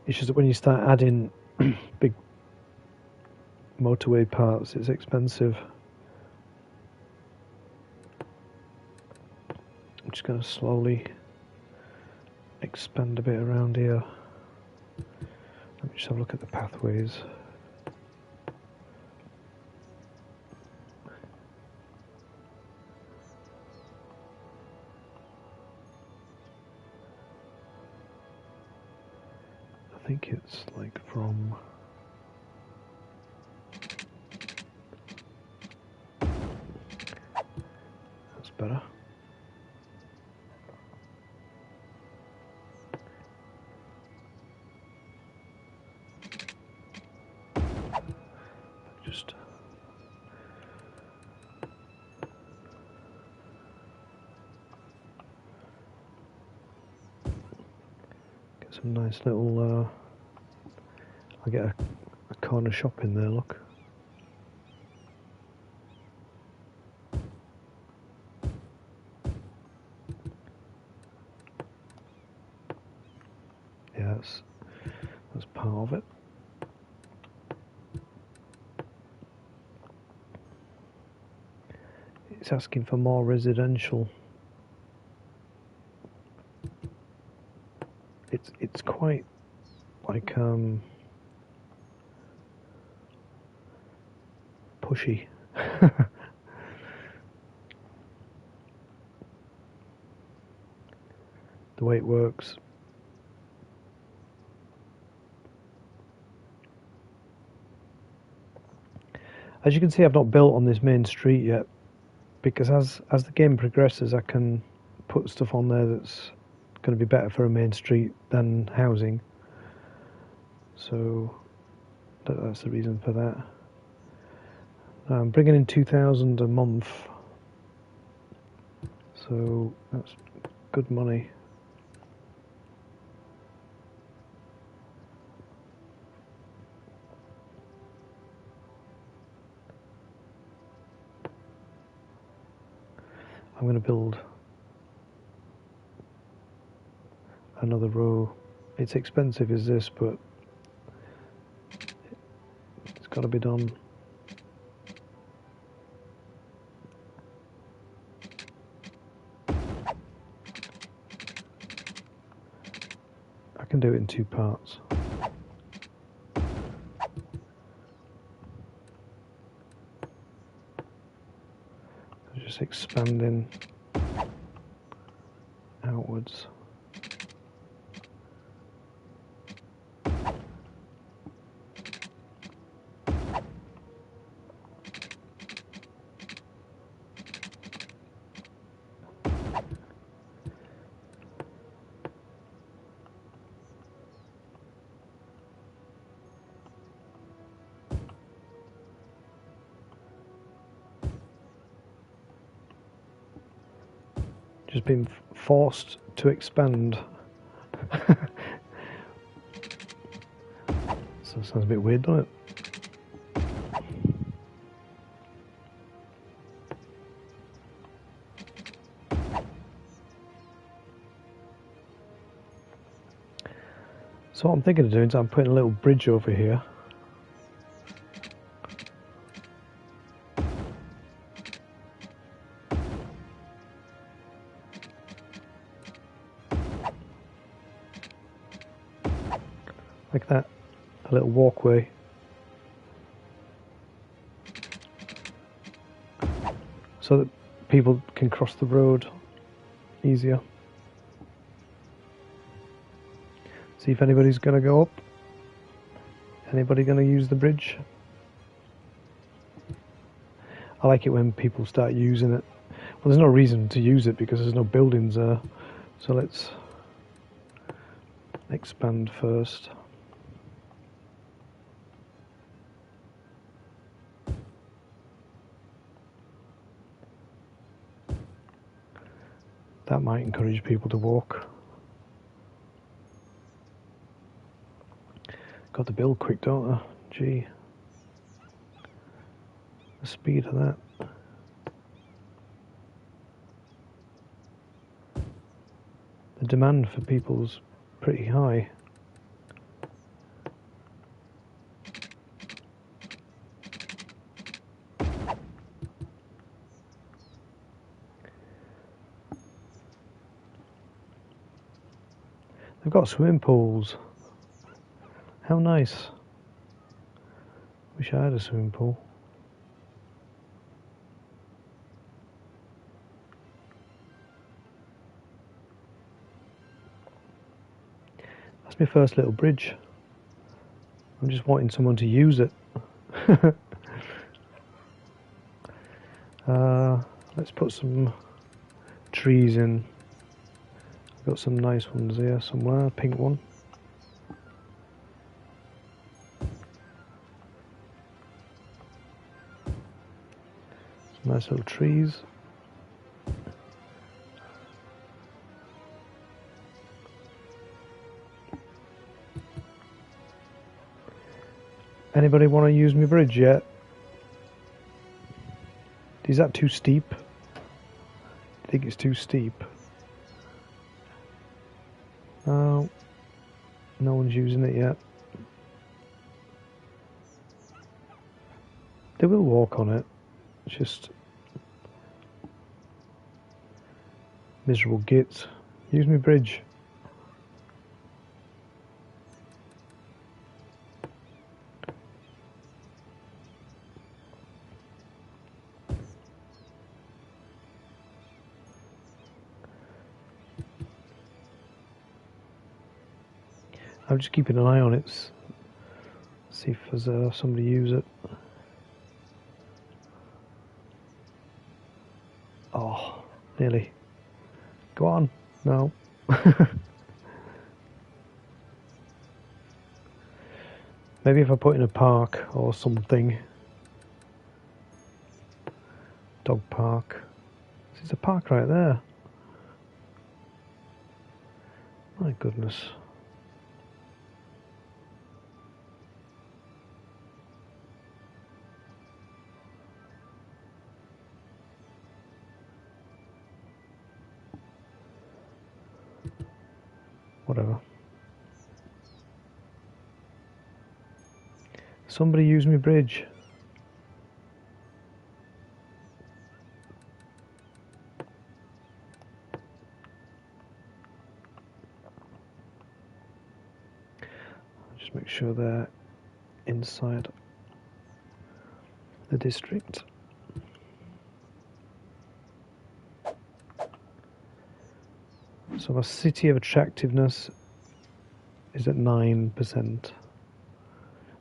It's just that when you start adding big motorway parts, it's expensive. I'm just going to slowly expand a bit around here. Let me just have a look at the pathways. I think it's like from that's better. Just get some nice little I'll get a corner shop in there, look. Yeah, that's part of it. it's asking for more residential. It's quite like pushy. The way it works. As you can see, I've not built on this main street yet, because as the game progresses, I can put stuff on there that's going to be better for a main street than housing. So that's the reason for that. I'm bringing in 2,000 a month, so that's good money. I'm going to build another row. It's expensive as this, but it's got to be done. I can do it in 2 parts. Just expanding outwards. Just been forced to expand. So it sounds a bit weird, doesn't it? So what I'm thinking of doing is I'm putting a little bridge over here. Like that, a little walkway. So that people can cross the road easier. See if anybody's going to go up. Anybody going to use the bridge? I like it when people start using it. Well, there's no reason to use it because there's no buildings there. So let's expand first. That might encourage people to walk. Got to build quick, don't I? Gee. The speed of that. The demand for people's pretty high. They've got swimming pools. How nice. Wish I had a swimming pool. That's my first little bridge. I'm just wanting someone to use it. Let's put some trees in. I've got some nice ones here somewhere, a pink one. Some nice little trees. Anybody want to use my bridge yet? Is that too steep? I think it's too steep. No one's using it yet. They will walk on it. It's just Miserable gits. Use me bridge. I'm just keeping an eye on it. See if there's somebody use it. Oh, nearly. Go on. No. Maybe if I put in a park or something. Dog park. There's a park right there. My goodness. Whatever. Somebody use me bridge. Just make sure they're inside the district. So our city of attractiveness is at 9%.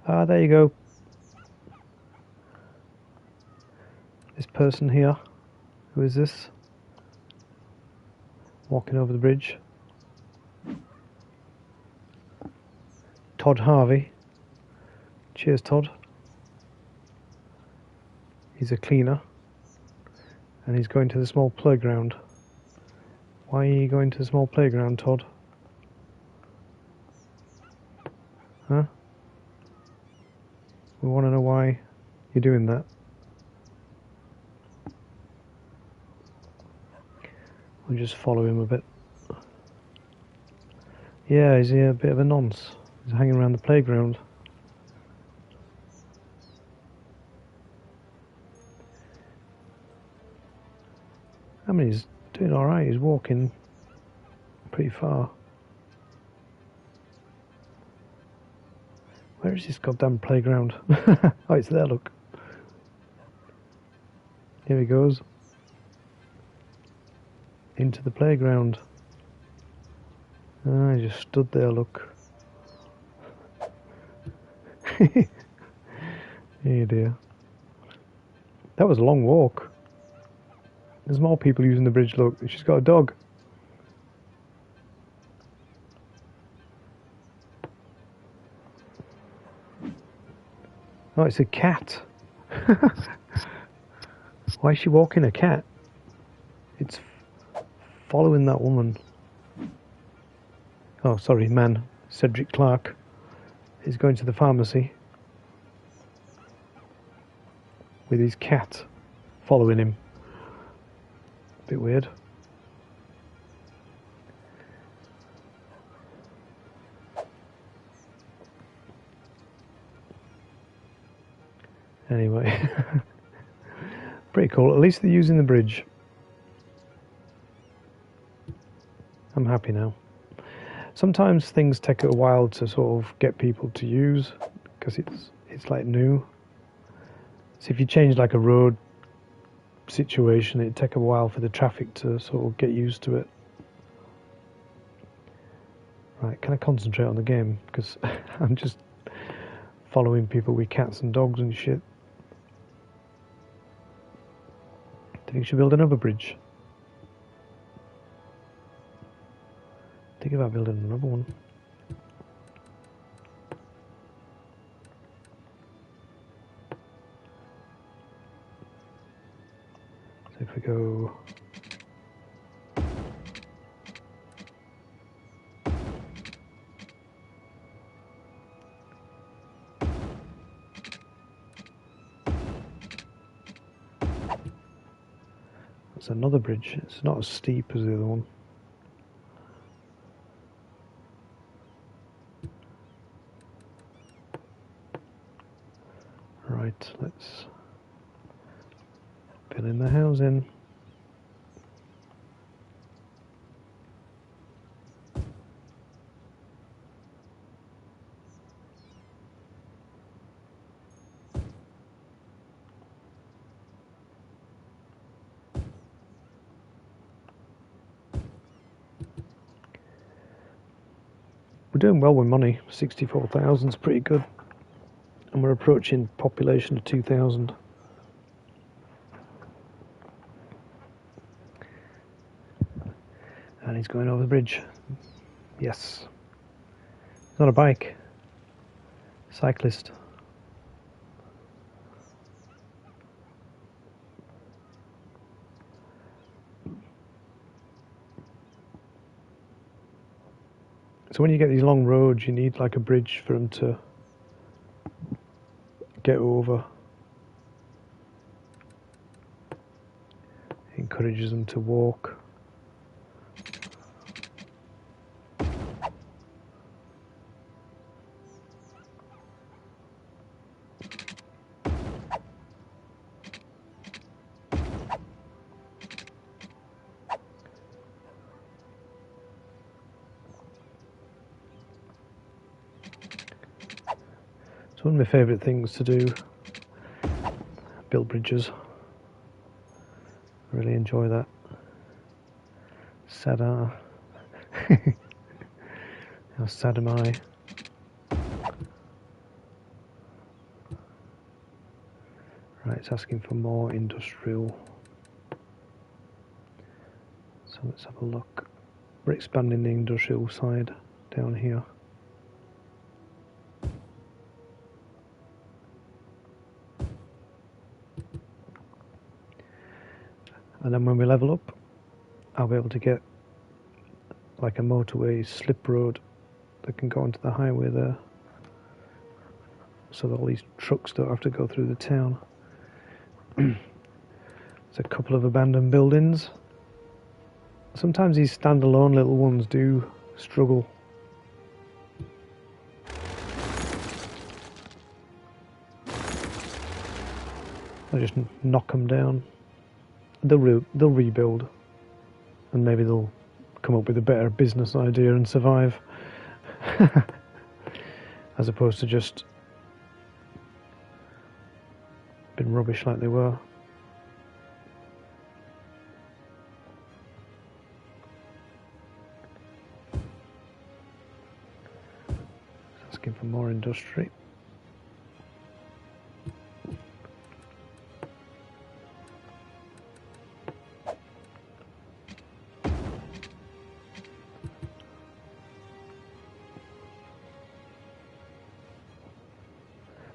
Ah, there you go. This person here. Who is this? Walking over the bridge. Todd Harvey. Cheers, Todd. He's a cleaner. And he's going to the small playground. Why are you going to the small playground, Todd? Huh? We want to know why you're doing that. We'll just follow him a bit. Yeah, he's a bit of a nonce. He's hanging around the playground. I mean, he's doing alright. He's walking pretty far. Where is this goddamn playground? Oh, it's there, look. Here he goes. Into the playground. Ah, he just stood there, look. Oh dear. That was a long walk. There's more people using the bridge, look. She's got a dog. Oh, it's a cat. Why is she walking a cat? It's following that woman. Oh, sorry, man. Cedric Clark. He's going to the pharmacy with his cat following him. Bit weird. Anyway. Pretty cool. At least they're using the bridge. I'm happy now. Sometimes things take a while to sort of get people to use because it's like new. So if you change like a road situation, it'd take a while for the traffic to sort of get used to it. Right, can I concentrate on the game? Because I'm just following people with cats and dogs and shit. Do you think we should build another bridge? Think about building another one. So if we go... That's another bridge. It's not as steep as the other one. Right, let's fill in the housing. We're doing well with money. 64,000 is pretty good, and we're approaching population of 2,000. And he's going over the bridge. Yes. It's not a bike. Cyclist. So when you get these long roads, you need like a bridge for them to get over. It encourages them to walk. It's one of my favourite things to do, build bridges. I really enjoy that. Sad How sad am I? Right, it's asking for more industrial. So let's have a look. We're expanding the industrial side down here. And then when we level up, I'll be able to get like a motorway slip road that can go onto the highway there, so that all these trucks don't have to go through the town. There's a couple of abandoned buildings. Sometimes these standalone little ones do struggle. I just knock them down. They'll rebuild, and maybe they'll come up with a better business idea and survive, as opposed to just being rubbish like they were. Asking for more industry.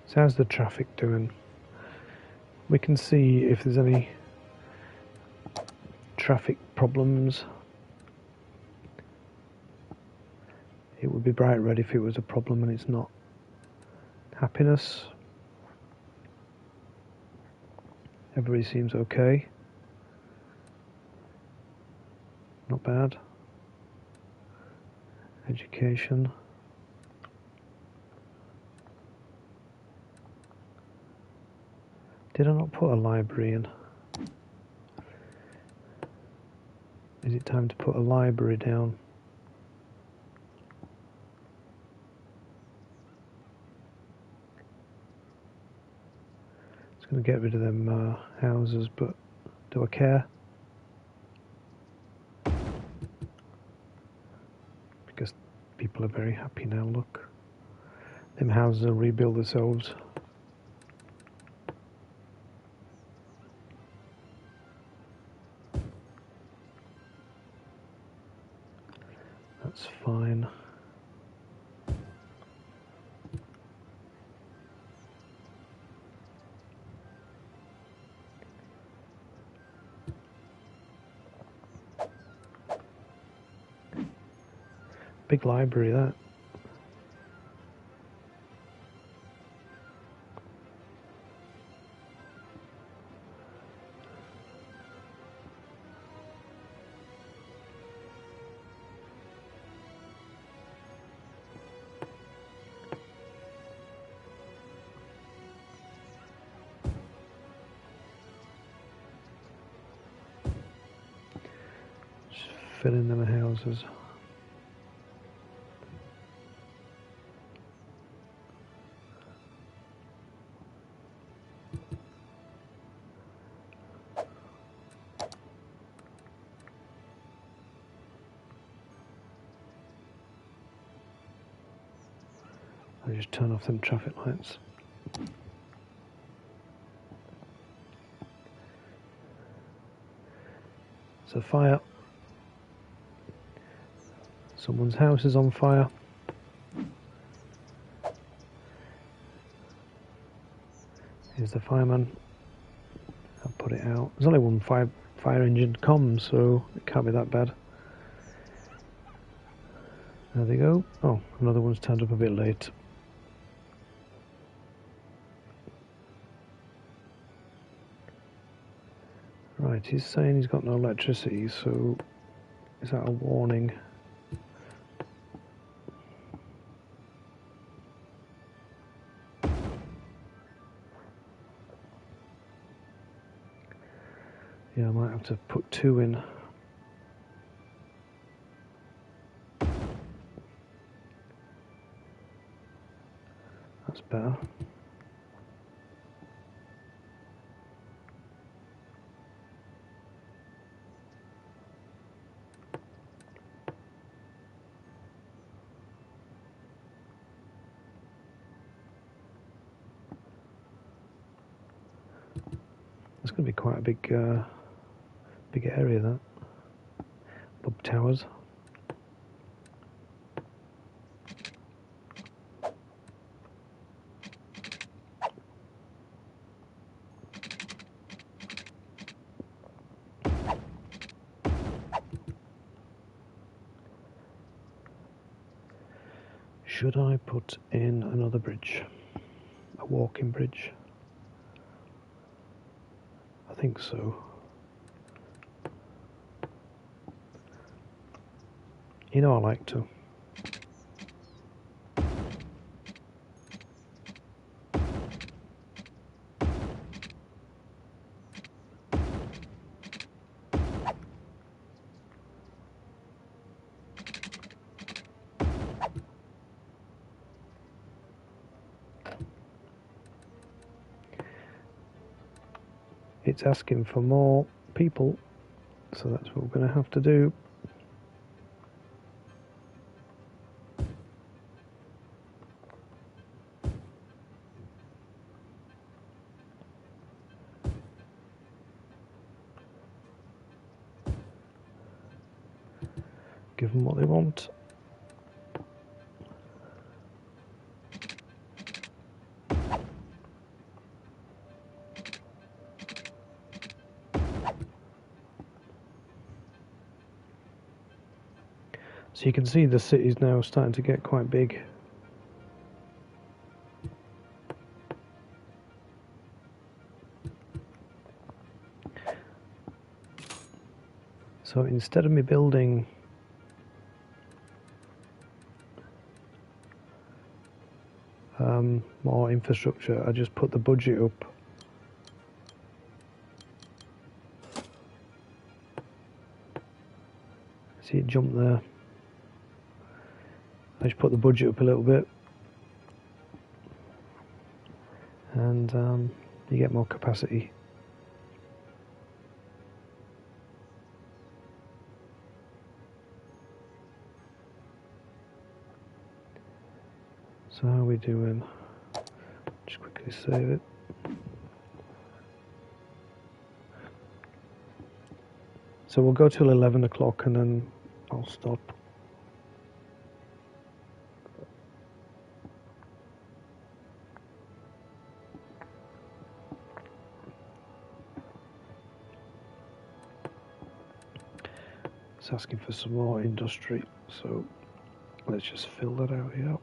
So how's the traffic doing? We can see if there's any traffic problems. It would be bright red if it was a problem, and it's not. Happiness. Everybody seems okay. Not bad. Education. Did I not put a library in? Is it time to put a library down? It's going to get rid of them houses, but do I care? Because people are very happy now, look. Them houses will rebuild themselves. That's fine. Big library, that. Just fill in them houses. I just turn off them traffic lights. It's a fire. Someone's house is on fire. Here's the fireman. I'll put it out. There's only one fire engine comms, so it can't be that bad. There they go. Oh, another one's turned up a bit late. Right, he's saying he's got no electricity, so is that a warning? Yeah, I might have to put 2 in. That's better. It's going to be quite a big area, that. Pub towers. Should I put in another bridge? A walking bridge? I think so. You know I like to. It's asking for more people, so that's what we're going to have to do. Give them what they want. So you can see the city's now starting to get quite big. So instead of me building more infrastructure, I just put the budget up. See it jump there. I just put the budget up a little bit, and you get more capacity. So how are we doing? Just quickly save it. So we'll go till 11 o'clock and then I'll stop. It's asking for some more industry, so let's just fill that out here.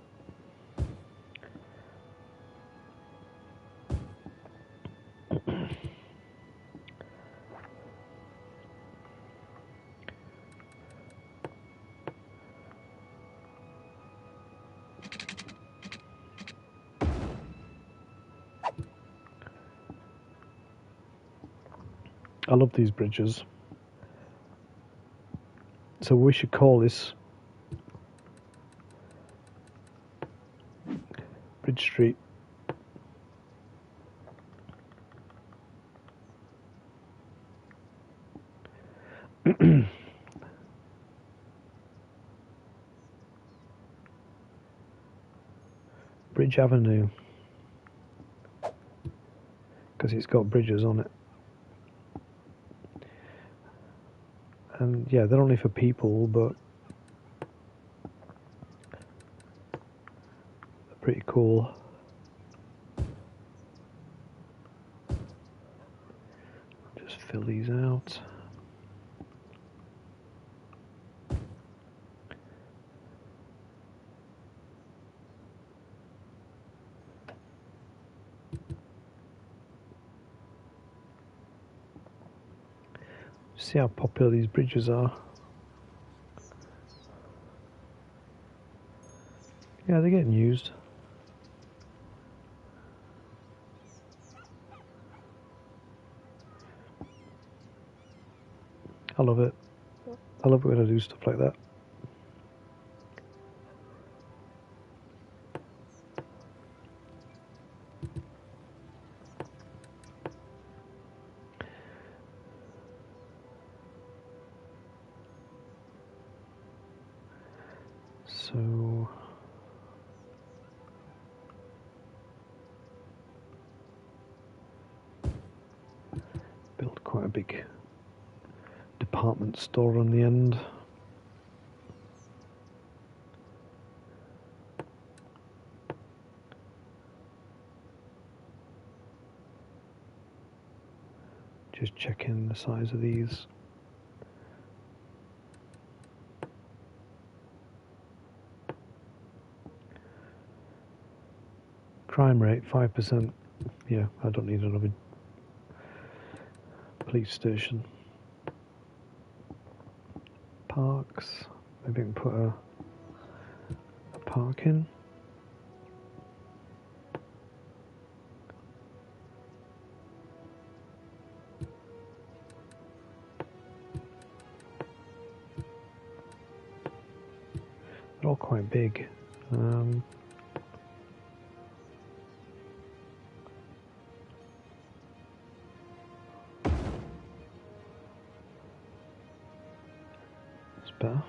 I love these bridges. So we should call this Bridge Street. Bridge Avenue, because it's got bridges on it. And yeah, they're only for people, but they're pretty cool. Just fill these out. See how popular these bridges are. Yeah, they're getting used. I love it. I love it when I do stuff like that. So build quite a big department store on the end. Just checking the size of these. Crime rate 5%. Yeah, I don't need another police station. Parks. Maybe I can put a park in. They're all quite big. It's better.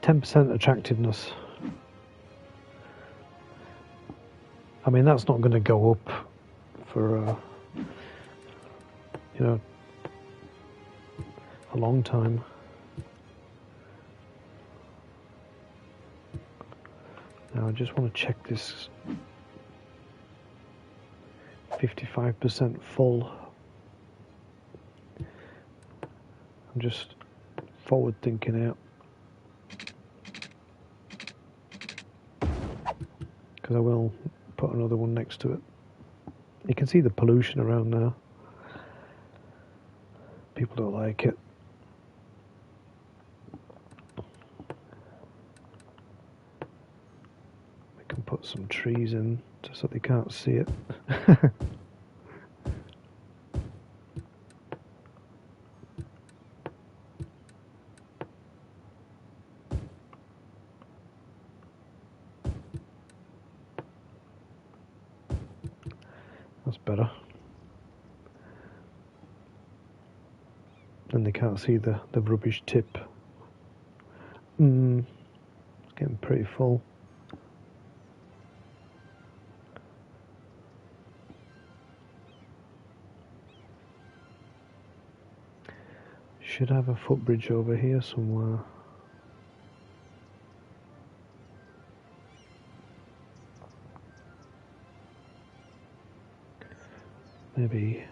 %, attractiveness. I mean, that's not going to go up for you know, a long time. Now I just want to check this 55% full. I'm just forward thinking out, because I will put another one next to it. You can see the pollution around now. People don't like it. We can put some trees in just so they can't see it. That's better. And they can't see the rubbish tip. Getting pretty full. Should have a footbridge over here somewhere. Maybe.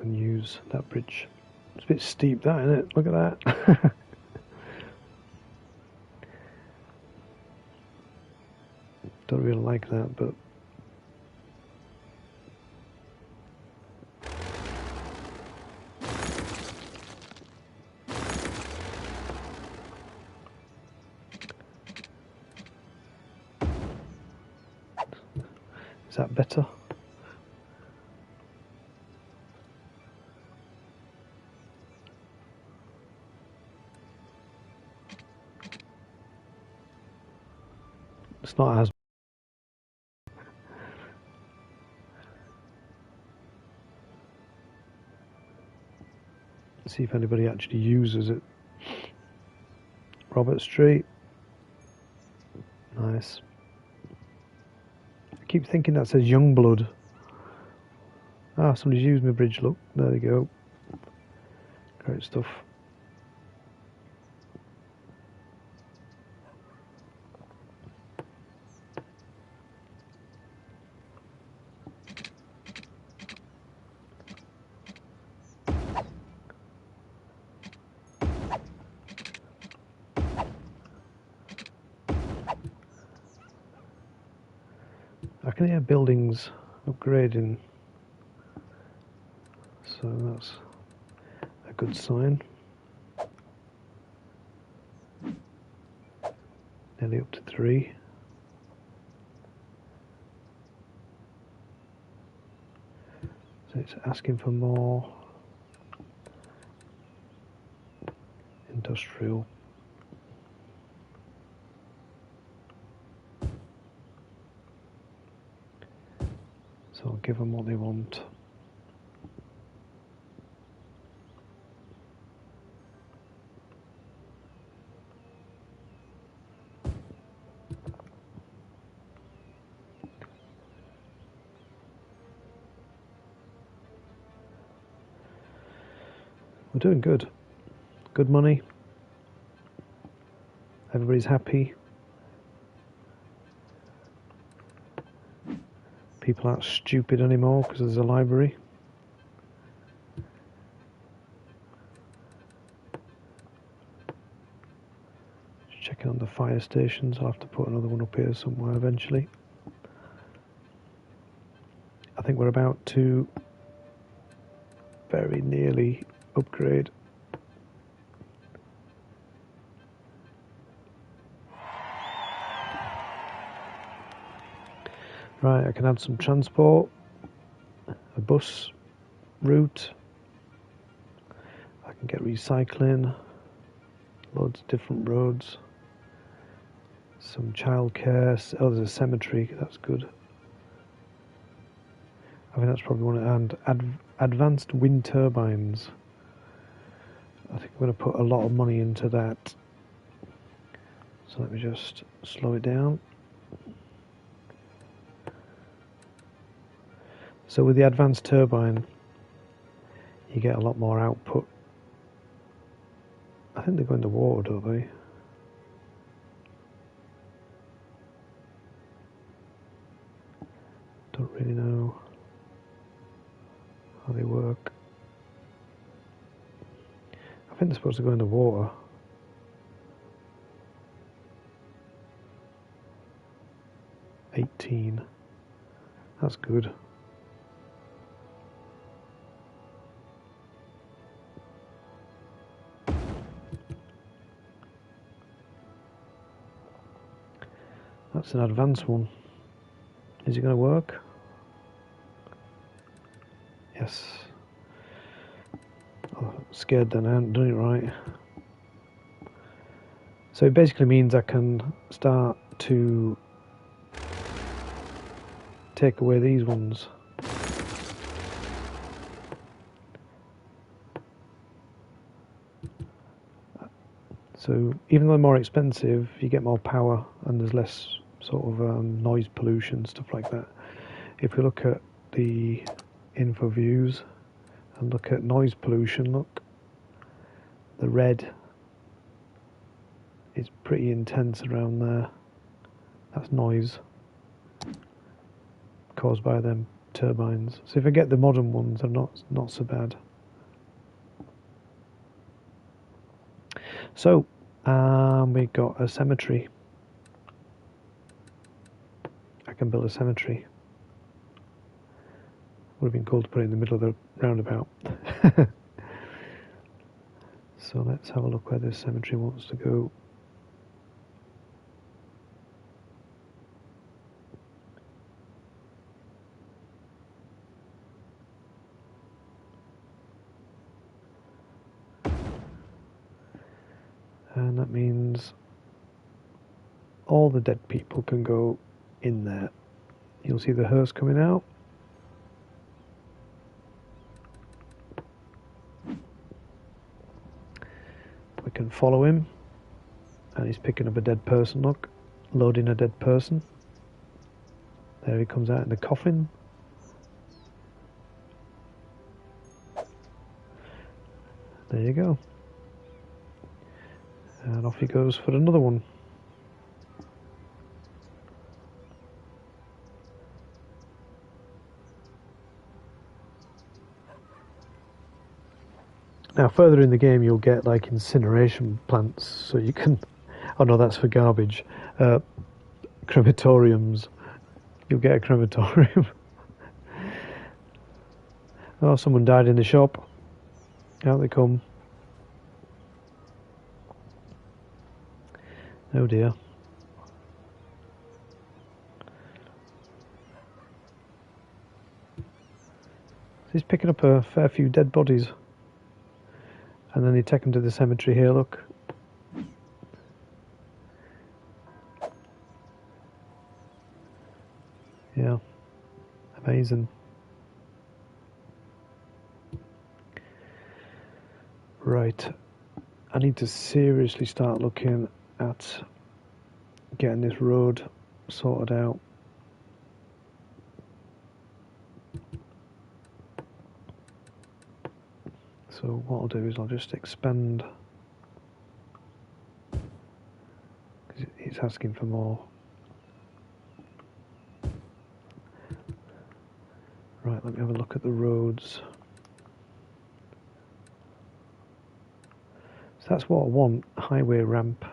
can use that bridge. It's a bit steep, that, isn't it? Look at that. Don't really like that, but is that better? It's not as see if anybody actually uses it. Robert Street. Nice. I keep thinking that says Youngblood. Ah, somebody's used my bridge, look. There they go. Great stuff. I can hear buildings upgrading, so that's a good sign. Nearly up to 3. So it's asking for more industrial. So I'll give them what they want. We're doing good. Good money. Everybody's happy. People aren't stupid anymore because there's a library. Just checking on the fire stations. I'll have to put another one up here somewhere eventually. I think we're about to very nearly upgrade. Right, I can add some transport, a bus route. I can get recycling, loads of different roads, some childcare. Oh, there's a cemetery, that's good. I think that's probably one, and advanced wind turbines. I think I'm going to put a lot of money into that. So let me just slow it down. So with the advanced turbine, you get a lot more output. I think they go into water, don't they? Don't really know how they work. I think they're supposed to go into water. $18. That's good. That's an advanced one. Is it going to work? Yes. Oh, scared then I haven't done it right. So it basically means I can start to take away these ones. So even though they're more expensive, you get more power and there's less sort of noise pollution, stuff like that. If we look at the info views and look at noise pollution, look, the red is pretty intense around there. That's noise caused by them turbines. So if I get the modern ones, they're not so bad. So we got a cemetery. I can build a cemetery. Would have been cool to put it in the middle of the roundabout. So let's have a look where this cemetery wants to go. And that means all the dead people can go in there. You'll see the hearse coming out. We can follow him. And he's picking up a dead person, look. Loading a dead person. There he comes out in the coffin. There you go. And off he goes for another one. Now further in the game you'll get like incineration plants, so you can, oh no, that's for garbage, crematoriums. You'll get a crematorium. Oh, someone died in the shop. Out they come. Oh dear. He's picking up a fair few dead bodies. And then they take them to the cemetery here, look. Yeah. Amazing. Right. I need to seriously start looking at getting this road sorted out. So what I'll do is I'll just expand, because it's asking for more. Right, let me have a look at the roads. So that's what I want, highway ramp.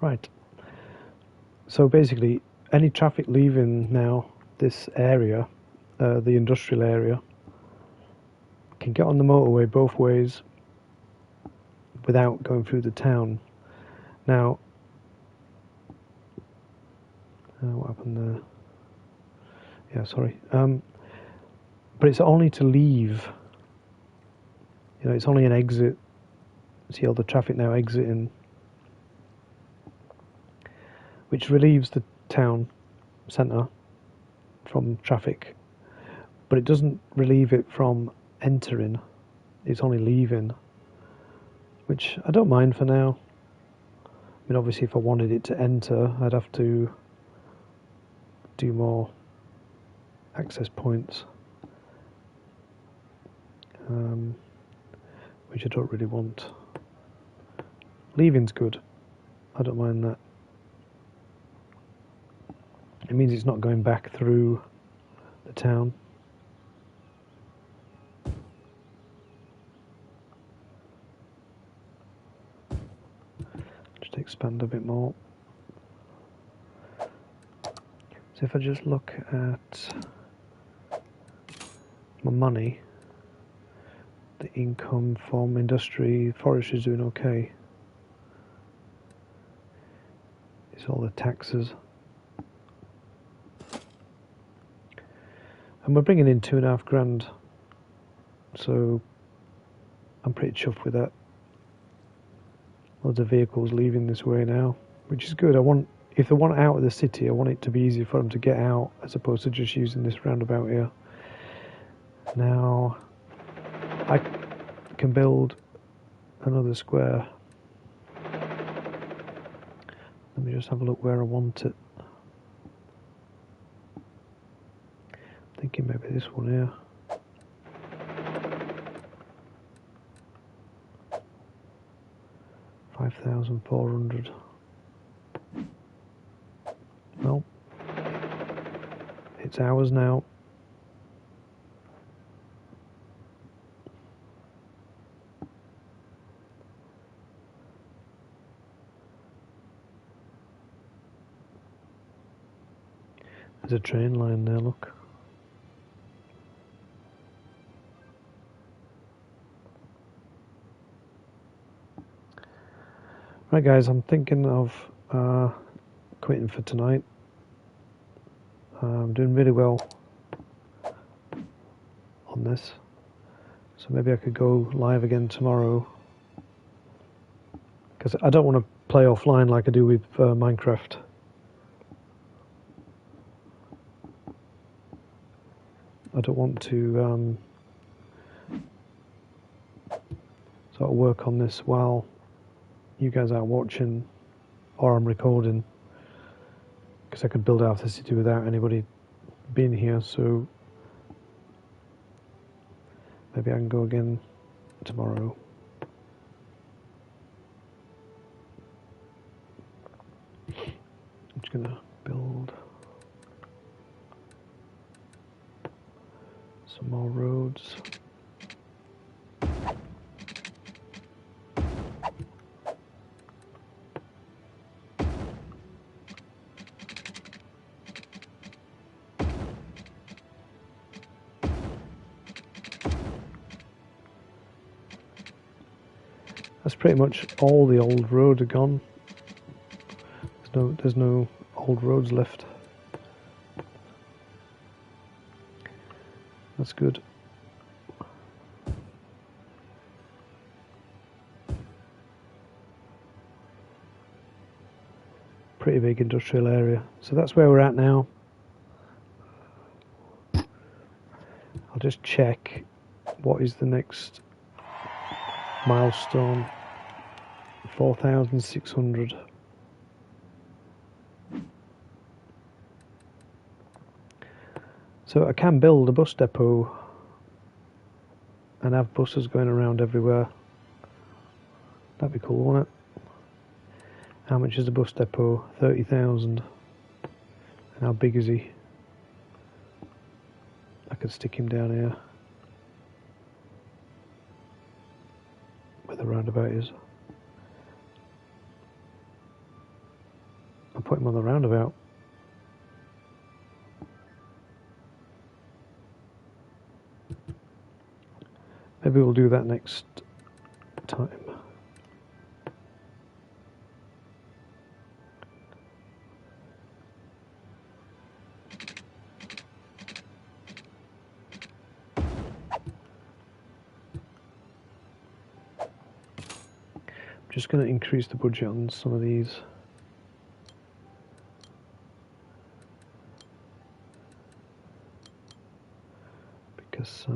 Right. So basically, any traffic leaving now this area, the industrial area, can get on the motorway both ways without going through the town. Now, what happened there? Yeah, sorry. But it's only to leave. You know, it's only an exit. See all the traffic now exiting, which relieves the town centre from traffic, but it doesn't relieve it from entering. It's only leaving, which I don't mind for now. I mean, obviously if I wanted it to enter, I'd have to do more access points. which I don't really want. Leaving's good. I don't mind that. It means it's not going back through the town. Just expand a bit more. So if I just look at my money, the income from industry, forestry is doing okay. It's all the taxes. And we're bringing in £2,500, so I'm pretty chuffed with that. Loads of vehicles leaving this way now, which is good. If they want out of the city, I want it to be easy for them to get out, as opposed to just using this roundabout here. Now, I can build another square. Let me just have a look where I want it. Thinking maybe this one here. $5,400. Well, it's ours now. There's a train line there, look. Right guys, I'm thinking of quitting for tonight. I'm doing really well on this, so maybe I could go live again tomorrow, because I don't want to play offline like I do with Minecraft. I don't want to sort of work on this while you guys are watching, or I'm recording, because I could build out the city without anybody being here. So maybe I can go again tomorrow. I'm just gonna build some more roads. That's pretty much all the old roads are gone. There's no old roads left. That's good. Pretty big industrial area. So that's where we're at now. I'll just check what is the next milestone. 4,600. So I can build a bus depot and have buses going around everywhere. That'd be cool, wouldn't it? How much is the bus depot? 30,000. And how big is he? I could stick him down here where the roundabout is. I'll put him on the roundabout. Maybe we'll do that next time. I'm just going to increase the budget on some of these. Because I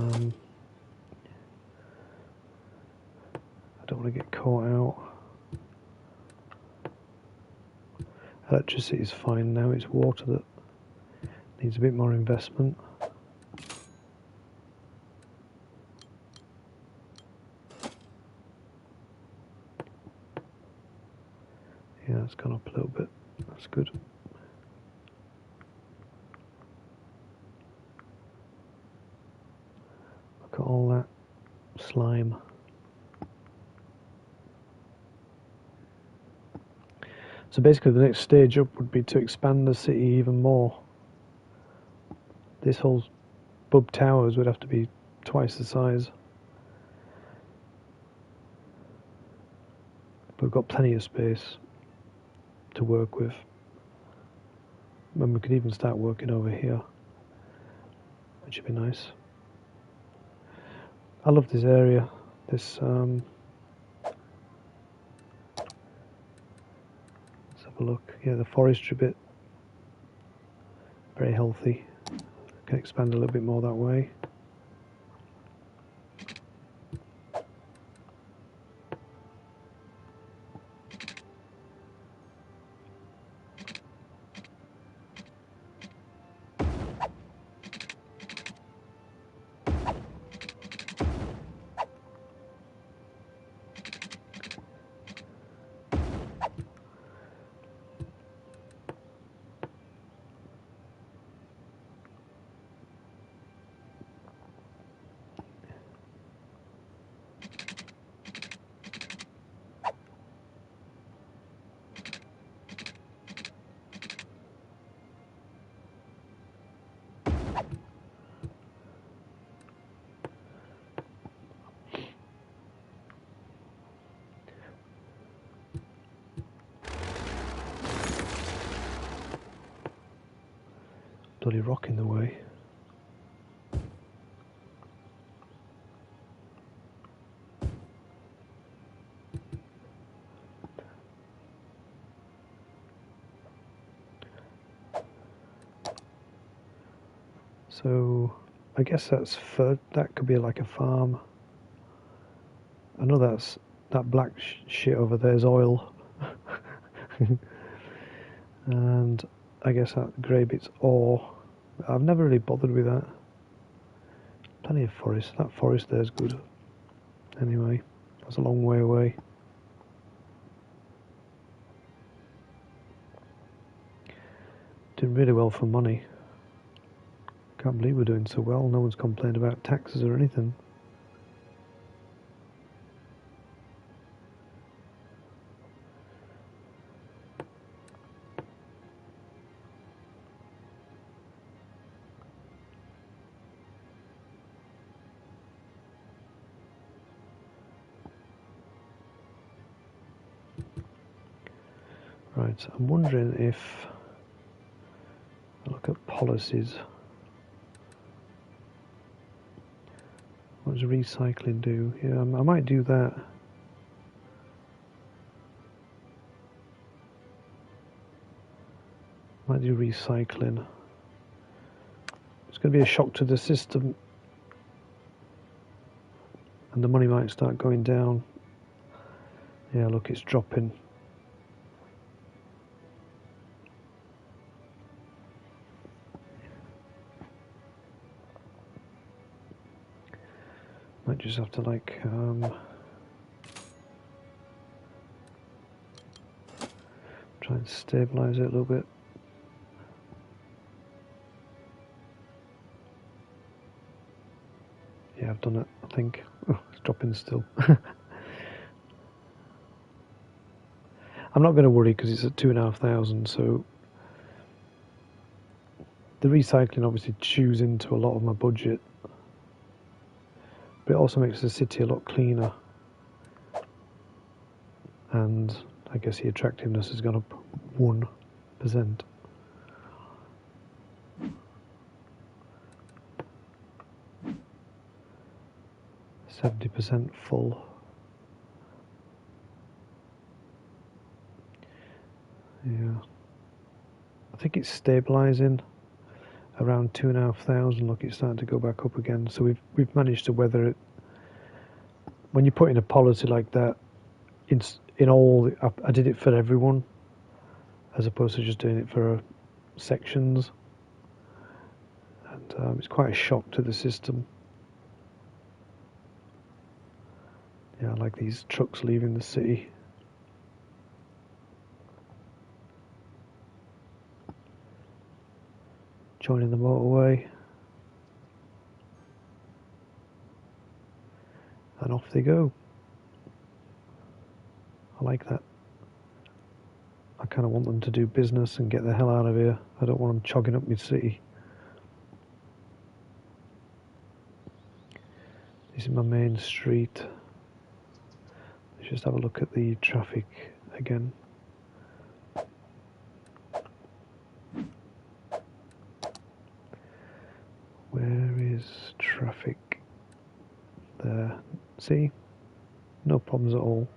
don't want to get caught out. Electricity is fine now, it's water that needs a bit more investment. that's gone up a little bit. That's good. Look at all that slime. So basically the next stage up would be to expand the city even more. This whole Bub Towers would have to be twice the size. But we've got plenty of space to work with. And we could even start working over here, which would be nice. I love this area. This let's have a look. Yeah, the forestry bit, very healthy. Can expand a little bit more that way. Bloody rock in the way. So I guess that could be like a farm. I know that black shit over there is oil. And I guess that grey bit's ore. I've never really bothered with that. Plenty of forest. That forest there's good. Anyway, that's a long way away. Doing really well for money. Can't believe we're doing so well. No one's complained about taxes or anything. Right, so I'm wondering if I look at policies. What does recycling do? Yeah, I might do that. Might do recycling. It's going to be a shock to the system, and the money might start going down. Yeah, look, it's dropping. Might just have to like try and stabilize it a little bit. Yeah, I've done it, I think. Oh, it's dropping still. I'm not going to worry because it's at 2,500, so the recycling obviously chews into a lot of my budget, but it also makes the city a lot cleaner, and I guess the attractiveness has gone up 1%. %70 full. Yeah, I think it's stabilising around 2,500. Look, it's starting to go back up again. So we've managed to weather it. When you put in a policy like that, in all, I did it for everyone, as opposed to just doing it for sections, and it's quite a shock to the system. Yeah, I like these trucks leaving the city. joining the motorway. And off they go. I like that. I kind of want them to do business and get the hell out of here. I don't want them chogging up my city. This is my main street. Let's just have a look at the traffic again. Where is traffic? There. See? No problems at all.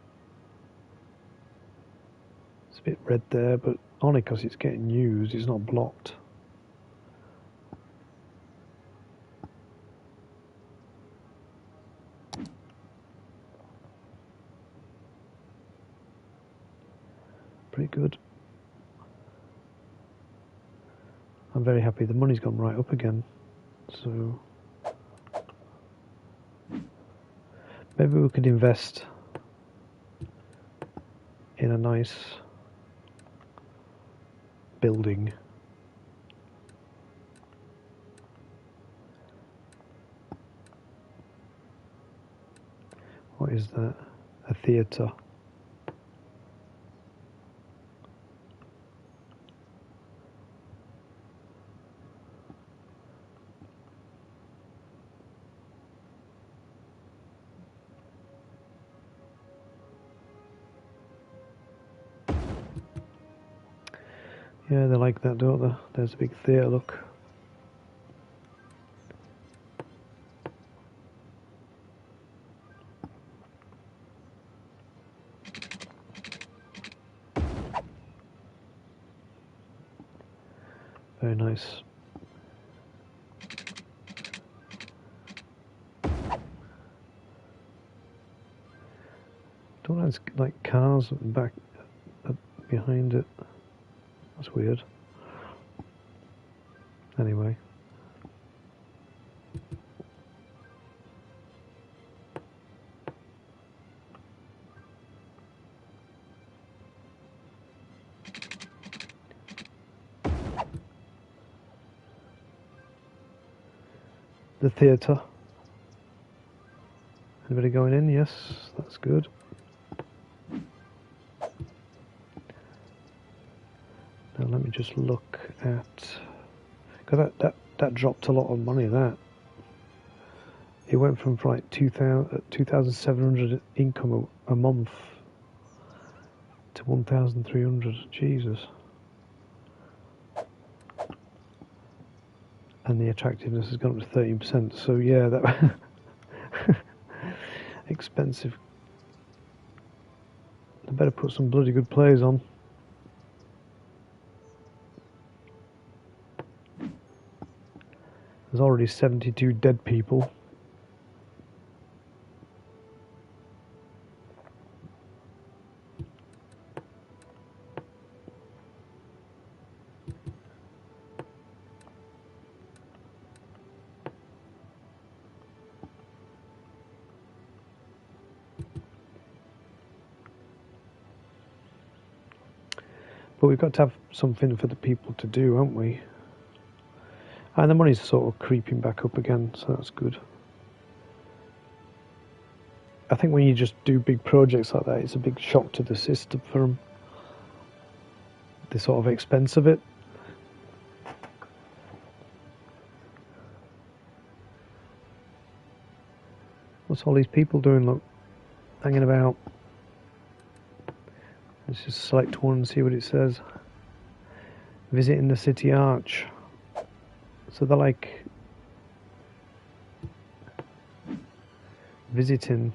It's a bit red there, but only because it's getting used, it's not blocked. Pretty good. I'm very happy the money's gone right up again. So maybe we could invest in a nice building. What is that? A theatre. Yeah, they like that, don't they? There's a big theatre, look. Very nice. Don't have like cars back behind it. That's weird. Anyway. The theatre. Anybody going in? Yes, that's good. Now let me just look at, because that dropped a lot of money. That it went from like 2,700 income a month to 1,300. Jesus. And the attractiveness has gone up to 13%. So yeah, that expensive. I better put some bloody good plays on. There's already 72 dead people. But we've got to have something for the people to do, haven't we? And the money's sort of creeping back up again, so that's good. I think when you just do big projects like that, it's a big shock to the system for them. The sort of expense of it. What's all these people doing, look? Hanging about. Let's just select one and see what it says. Visiting the city arch. So they're like visiting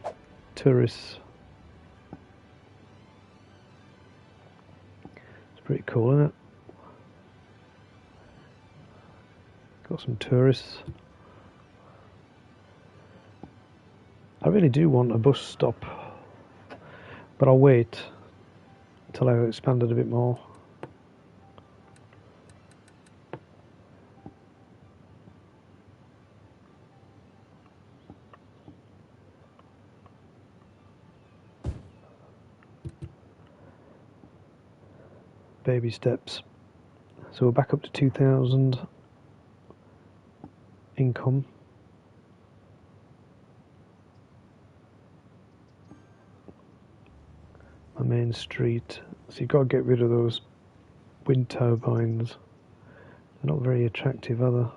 tourists. It's pretty cool, isn't it? Got some tourists. I really do want a bus stop, but I'll wait until I've expanded a bit more. Baby steps. So we're back up to 2,000. income. My main street. So you've got to get rid of those wind turbines. They're not very attractive, are they?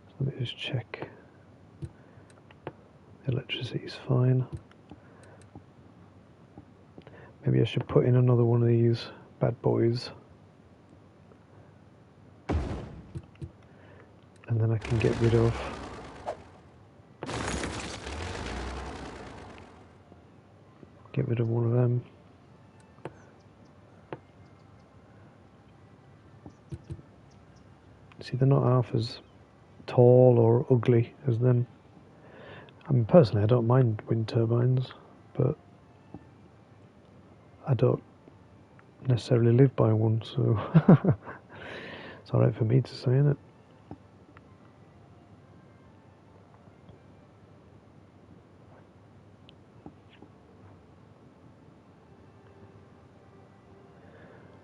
So let me just check. Electricity is fine. Maybe I should put in another one of these bad boys. And then I can get rid of one of them. See, they're not half as tall or ugly as them. I mean, personally, I don't mind wind turbines, but I don't necessarily live by one, so it's alright for me to say, isn't it?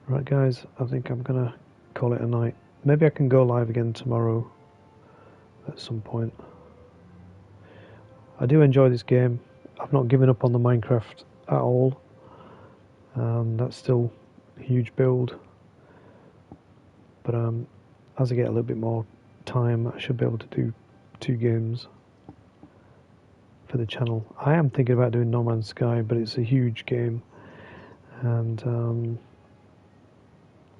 Right, guys, I think I'm gonna call it a night. Maybe I can go live again tomorrow at some point. I do enjoy this game. I've not given up on the Minecraft at all. That's still a huge build. But as I get a little bit more time, I should be able to do 2 games for the channel. I am thinking about doing No Man's Sky, but it's a huge game, and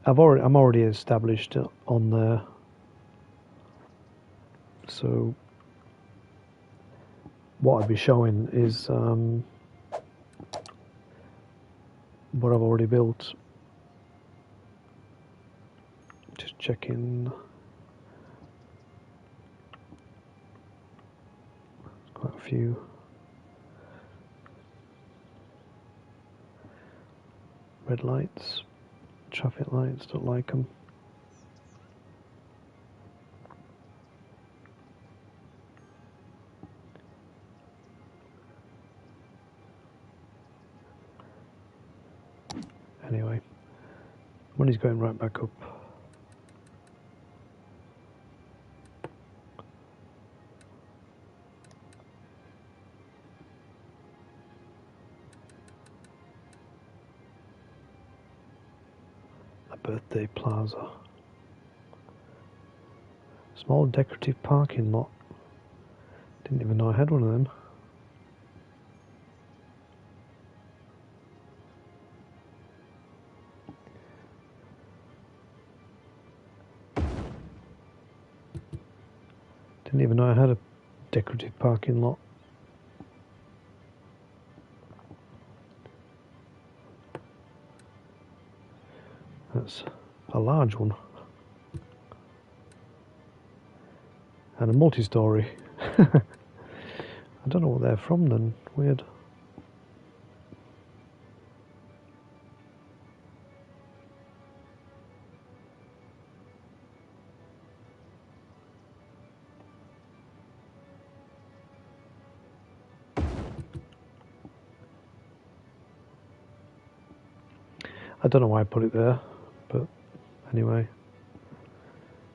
I'm already established on there, so what I'd be showing is what I've already built. Just checking. Quite a few. Red lights, traffic lights, don't like them. Anyway, money's going right back up. A birthday plaza. Small decorative parking lot. Didn't even know I had one of them. Didn't even know I had a decorative parking lot. That's a large one. And a multi-story. I don't know what they're from then. Weird. I don't know why I put it there, but anyway.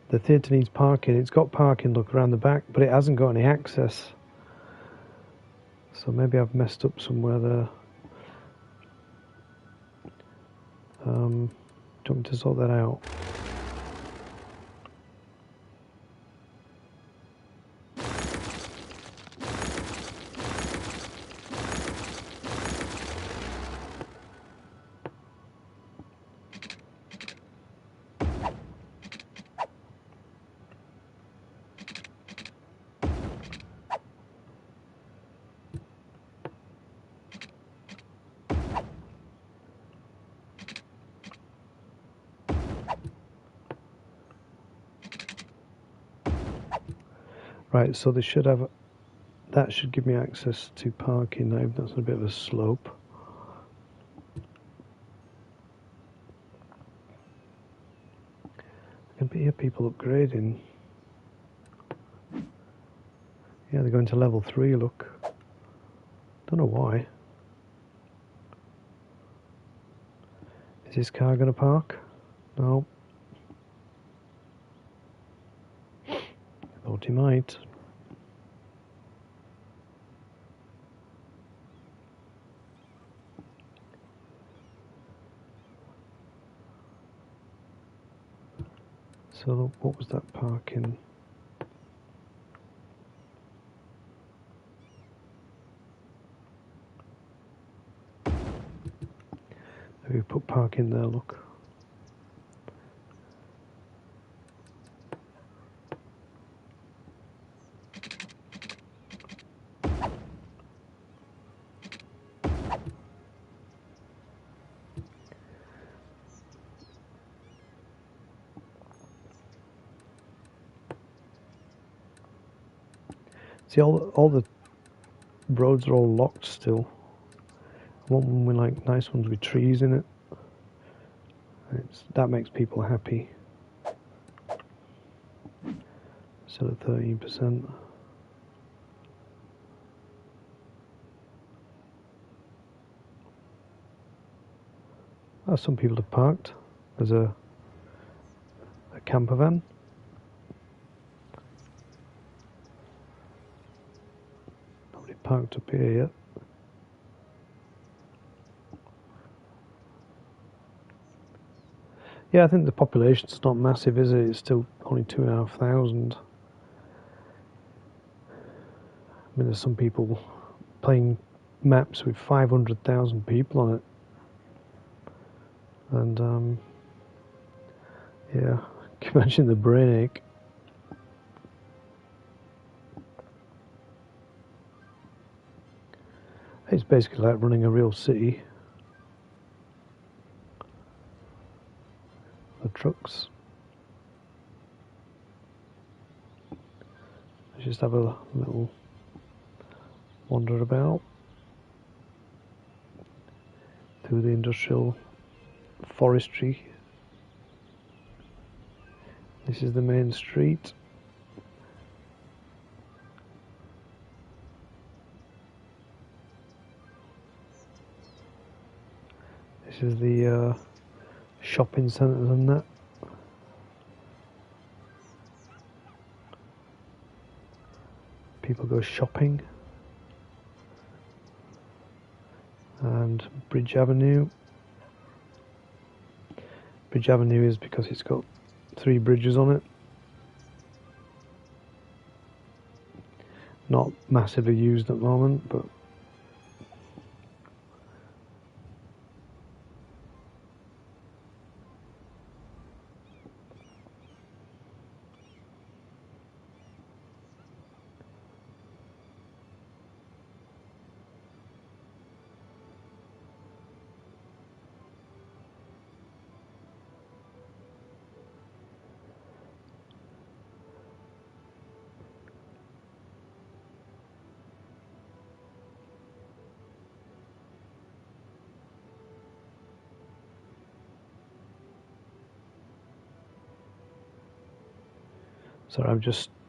The theatre needs parking. It's got parking, look, around the back, but it hasn't got any access. So maybe I've messed up somewhere there. Do you want me to sort that out? Right, so they should have, that should give me access to parking now. That's a bit of a slope. I can hear people upgrading. Yeah, they're going to level 3, look. Don't know why. Is this car going to park? No. except he might. So what was that parking? Maybe put parking there, look. See, all the roads are all locked still. I want one with like nice ones with trees in it. That makes people happy. Still at 13%. Some people have parked. There's a camper van. Nobody parked up here yet. Yeah, I think the population's not massive, is it? It's still only 2,500. I mean, there's some people playing maps with 500,000 people on it. And, yeah, can you imagine the brain ache? It's basically like running a real city. The trucks. Let's just have a little wander about through the industrial forestry. This is the main street. This is the shopping centres and that. People go shopping. And Bridge Avenue. Bridge Avenue is because it's got 3 bridges on it. Not massively used at the moment, but sorry,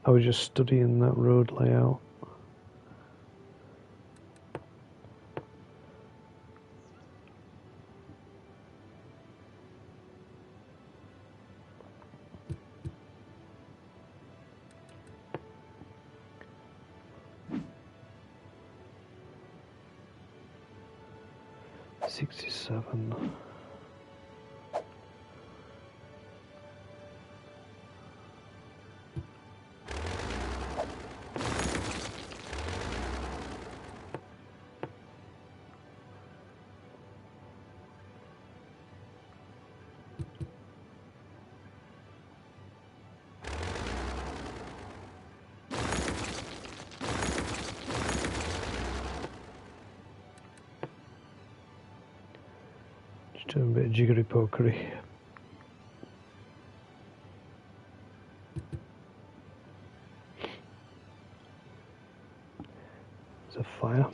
I was just studying that road layout. '67. Just doing a bit of jiggery pokery. There's a fire.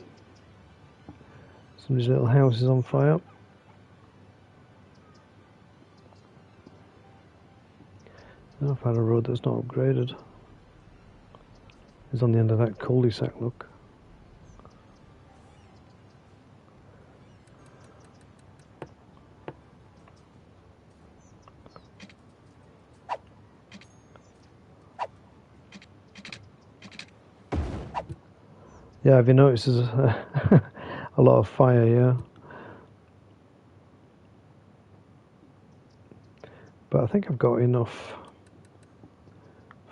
Somebody's little house is on fire. I've had a road that's not upgraded. It's on the end of that cul-de-sac, look. Yeah, have you noticed there's a lot of fire here? But I think I've got enough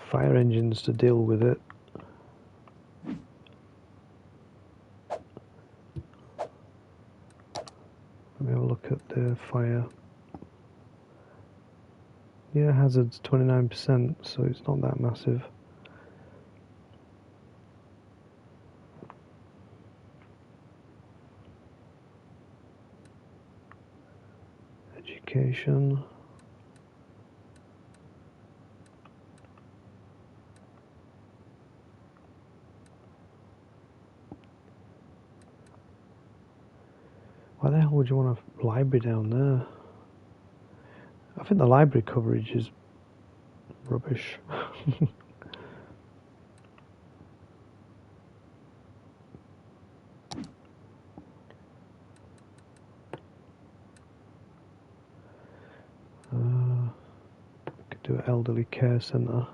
fire engines to deal with it. Let me have a look at the fire. Yeah, hazard's 29%, so it's not that massive. Education. Why the hell would you want a library down there? I think the library coverage is rubbish. Could do an elderly care centre.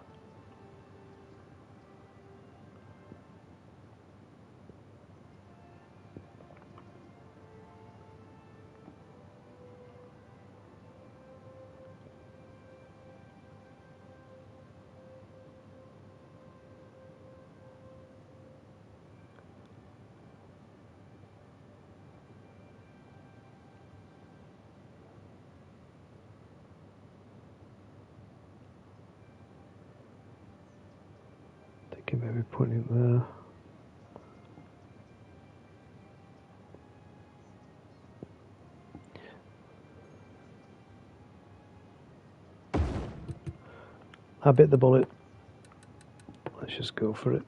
Thinking maybe putting it there. I bit the bullet. Let's just go for it.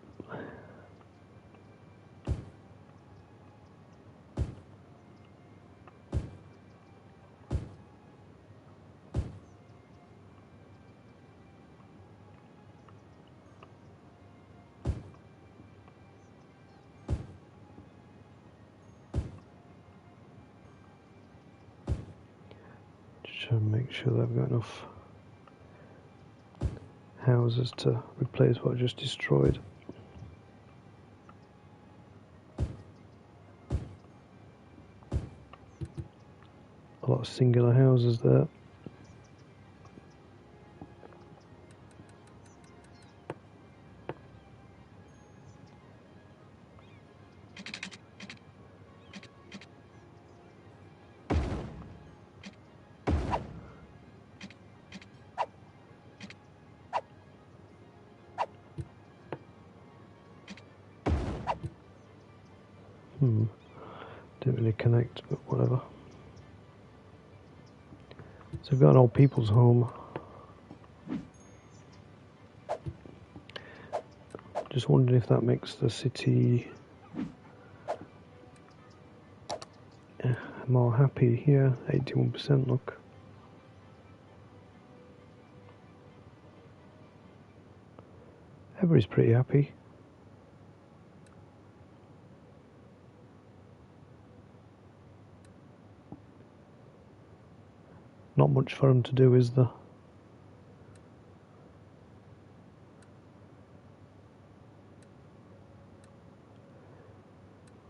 Just try and make sure that I've got enough houses to replace what I just destroyed. A lot of singular houses there. Didn't really connect, but whatever. So we've got an old people's home. Just wondering if that makes the city more happy here. 81%, look. Everybody's pretty happy. Not much for them to do, is there?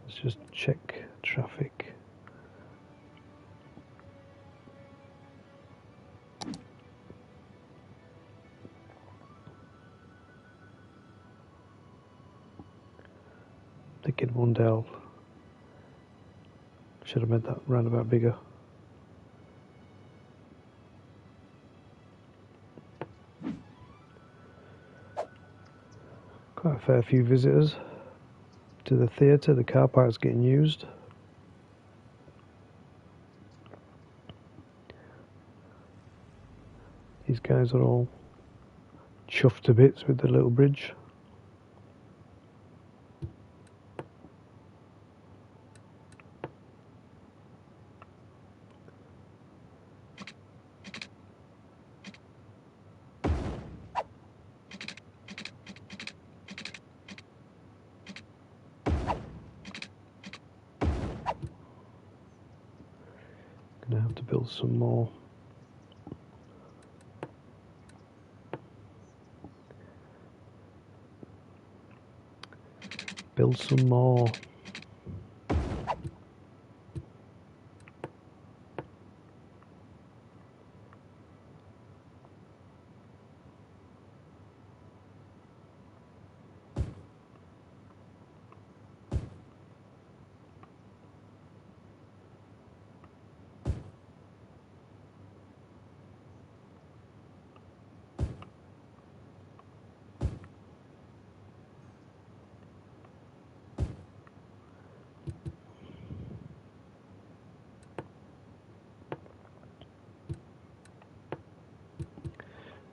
Let's just check traffic. Thinking one day I'll should have made that roundabout bigger. Quite a fair few visitors to the theatre. The car park's getting used. These guys are all chuffed to bits with the little bridge. Gonna have to build some more. Build some more.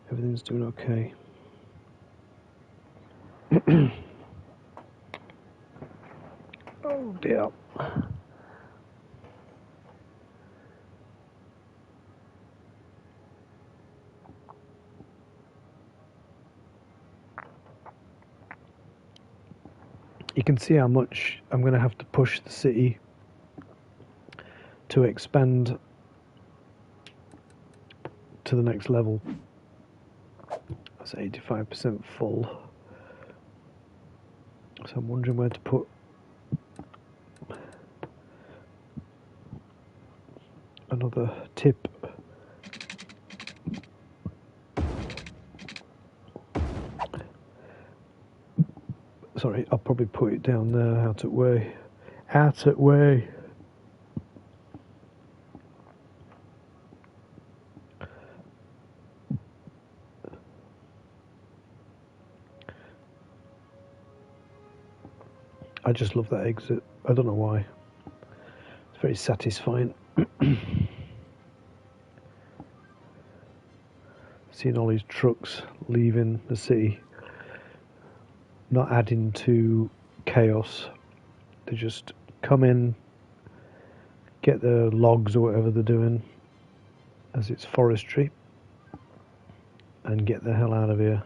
Everything's doing okay. Oh dear. You can see how much I'm going to have to push the city to expand to the next level. That's 85% full. So I'm wondering where to put another tip. Sorry, I'll probably put it down there, out of way. Out of way. I just love that exit. I don't know why. It's very satisfying. Seeing all these trucks leaving the city, not adding to chaos. They just come in, get the logs or whatever they're doing, as it's forestry, and get the hell out of here.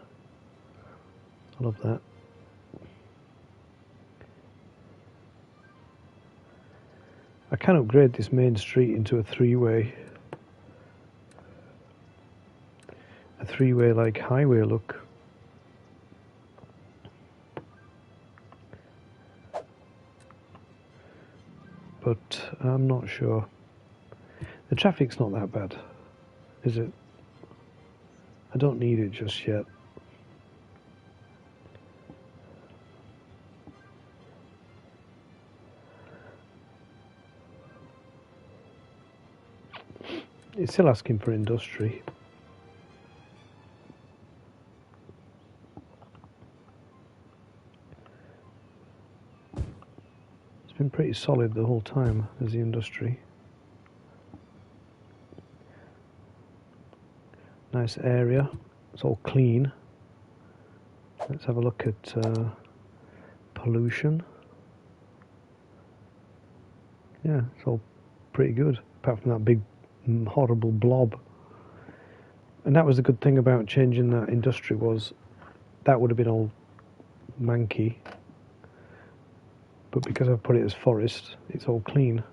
I love that. I can upgrade this main street into a three-way like highway look. But I'm not sure. The traffic's not that bad, is it? I don't need it just yet. It's still asking for industry. It's been pretty solid the whole time as the industry. Nice area. It's all clean. Let's have a look at pollution. Yeah, it's all pretty good, apart from that big horrible blob. And that was the good thing about changing that industry, was that would have been all manky, but because I've put it as forest, it's all clean.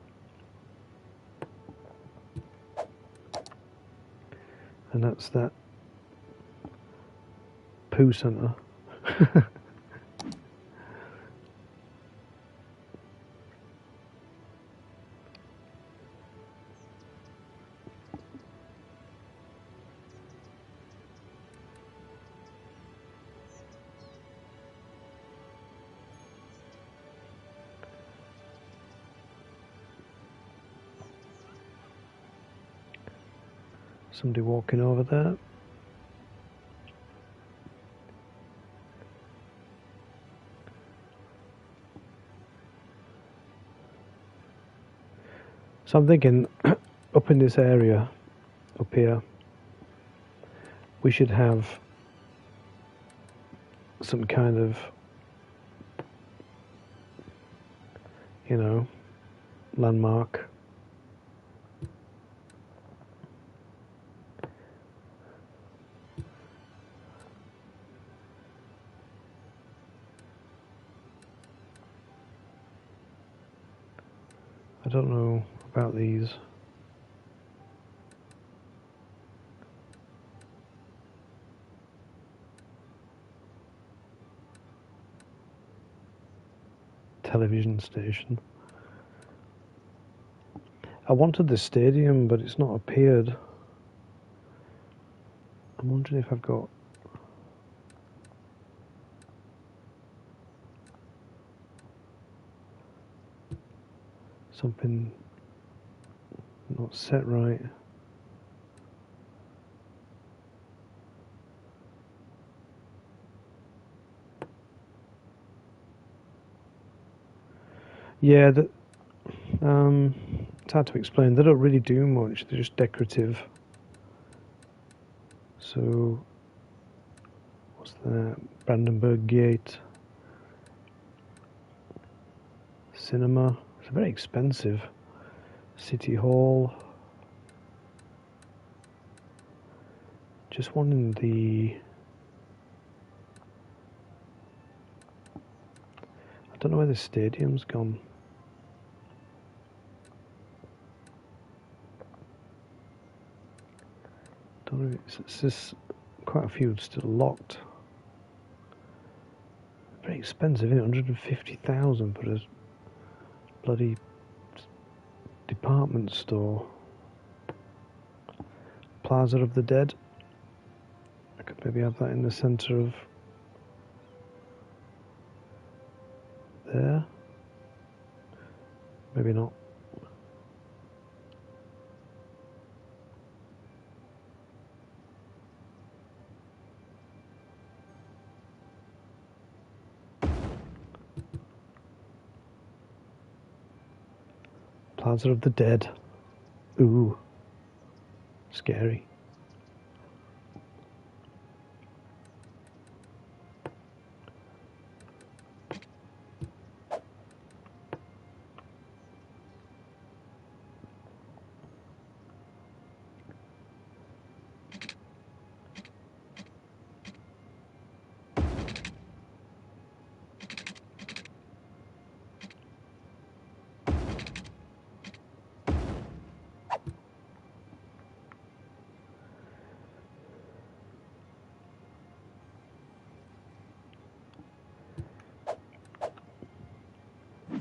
And that's that poo centre. Somebody walking over there. So I'm thinking, up in this area, up here, we should have some kind of, you know, landmark. I don't know about these. television station. I wanted the stadium, but it's not appeared. I'm wondering if I've got... something not set right. Yeah, it's hard to explain. They don't really do much. They're just decorative. So, what's that? Brandenburg Gate. Cinema. It's very expensive. City Hall. Just wanting the... I don't know where the stadium's gone. Don't know. It's just quite a few still locked. Very expensive, isn't it? 150,000 for a bloody department store. Plaza of the Dead. I could maybe have that in the centre of there. Maybe not. Plaza of the Dead. Ooh. Scary.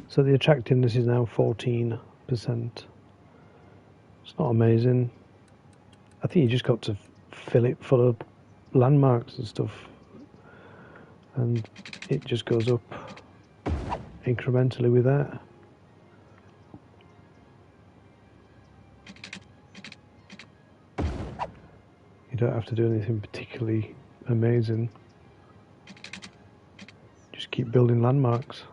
So the attractiveness is now 14%. It's not amazing. I think you just got to fill it full of landmarks and stuff, and it just goes up incrementally with that. You don't have to do anything particularly amazing. Just keep building landmarks.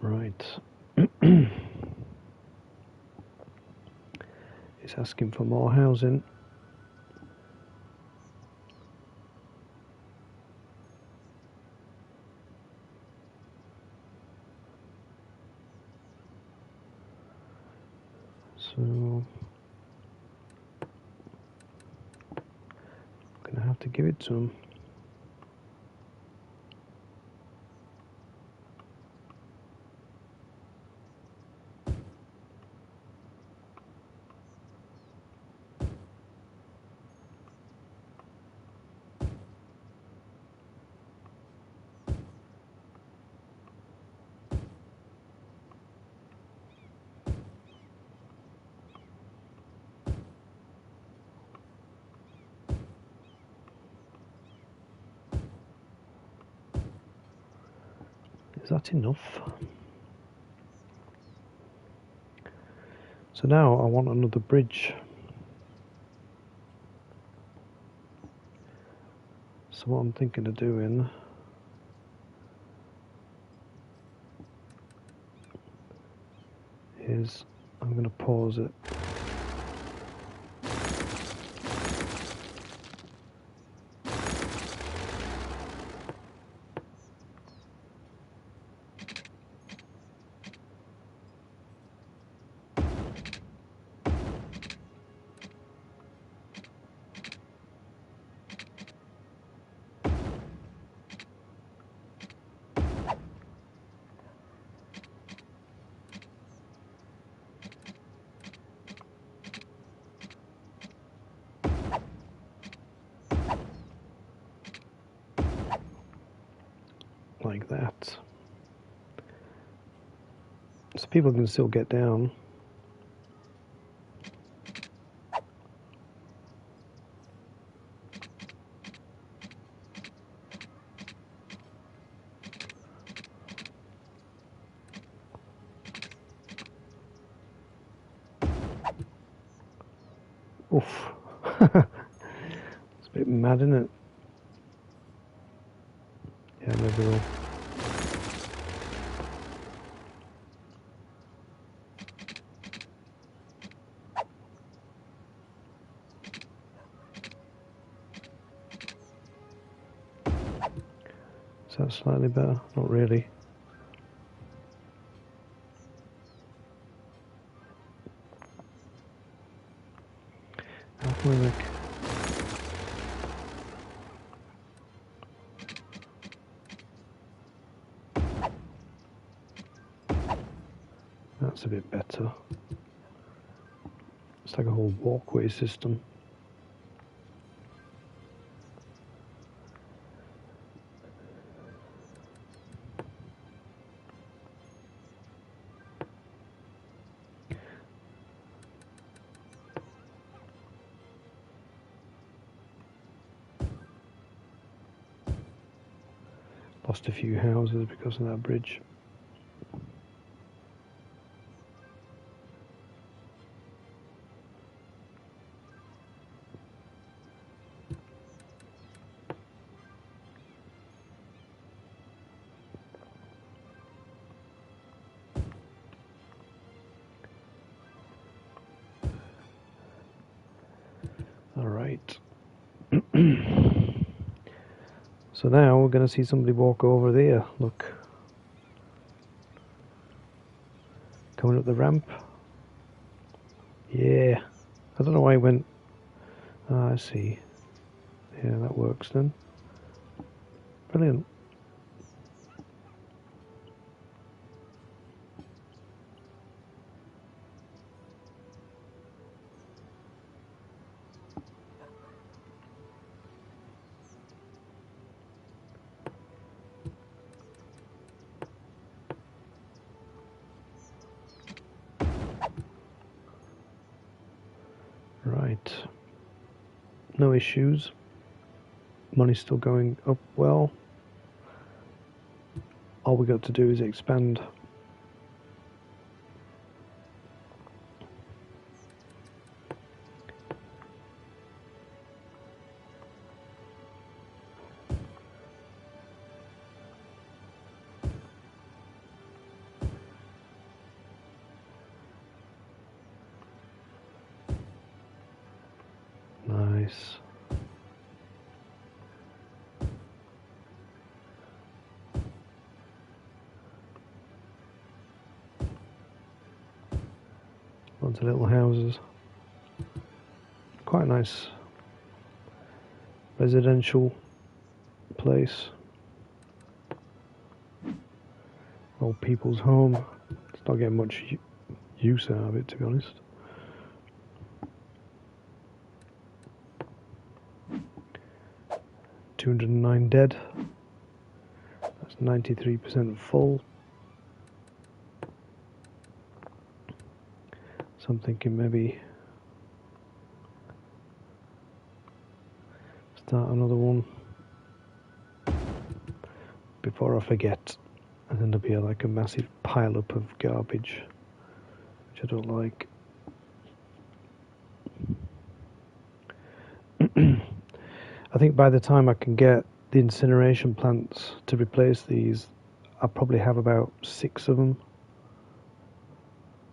Right. It's asking for more housing. So I'm gonna have to give it to him. Is that enough? So now I want another bridge. So what I'm thinking of doing is I'm going to pause it. Like that. So people can still get down. Oof. It's a bit mad, isn't it? Yeah, maybe we'll... Is that slightly better? Not really. How can we make... That's a bit better. It's like a whole walkway system. Lost a few houses because of that bridge. Alright. So now we're going to see somebody walk over there. Look. Coming up the ramp. Yeah. I don't know why he went... Ah, I see. Yeah, that works then. Brilliant. Right. No issues. Money's still going up well. All we got to do is expand. Nice. Lots of little houses. Quite a nice residential place. Old people's home. It's not getting much use out of it, to be honest. $209 dead. That's 93% full. So I'm thinking maybe start another one before I forget. and then there'll be like a massive pile up of garbage, which I don't like. I think by the time I can get the incineration plants to replace these, I'll probably have about 6 of them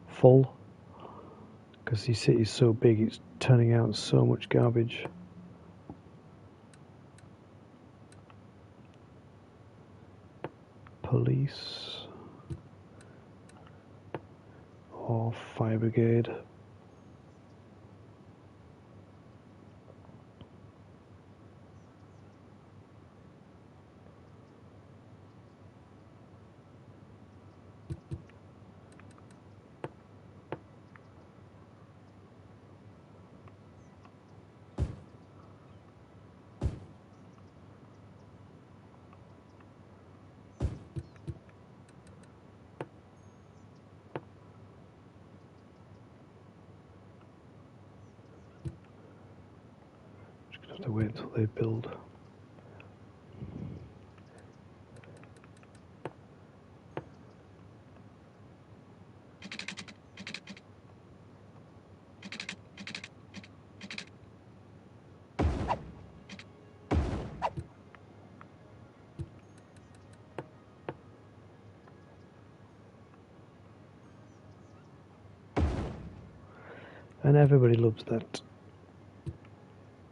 full, because the city's so big, it's turning out so much garbage. Police or fire brigade. Just gonna have to wait until they build. And everybody loves that.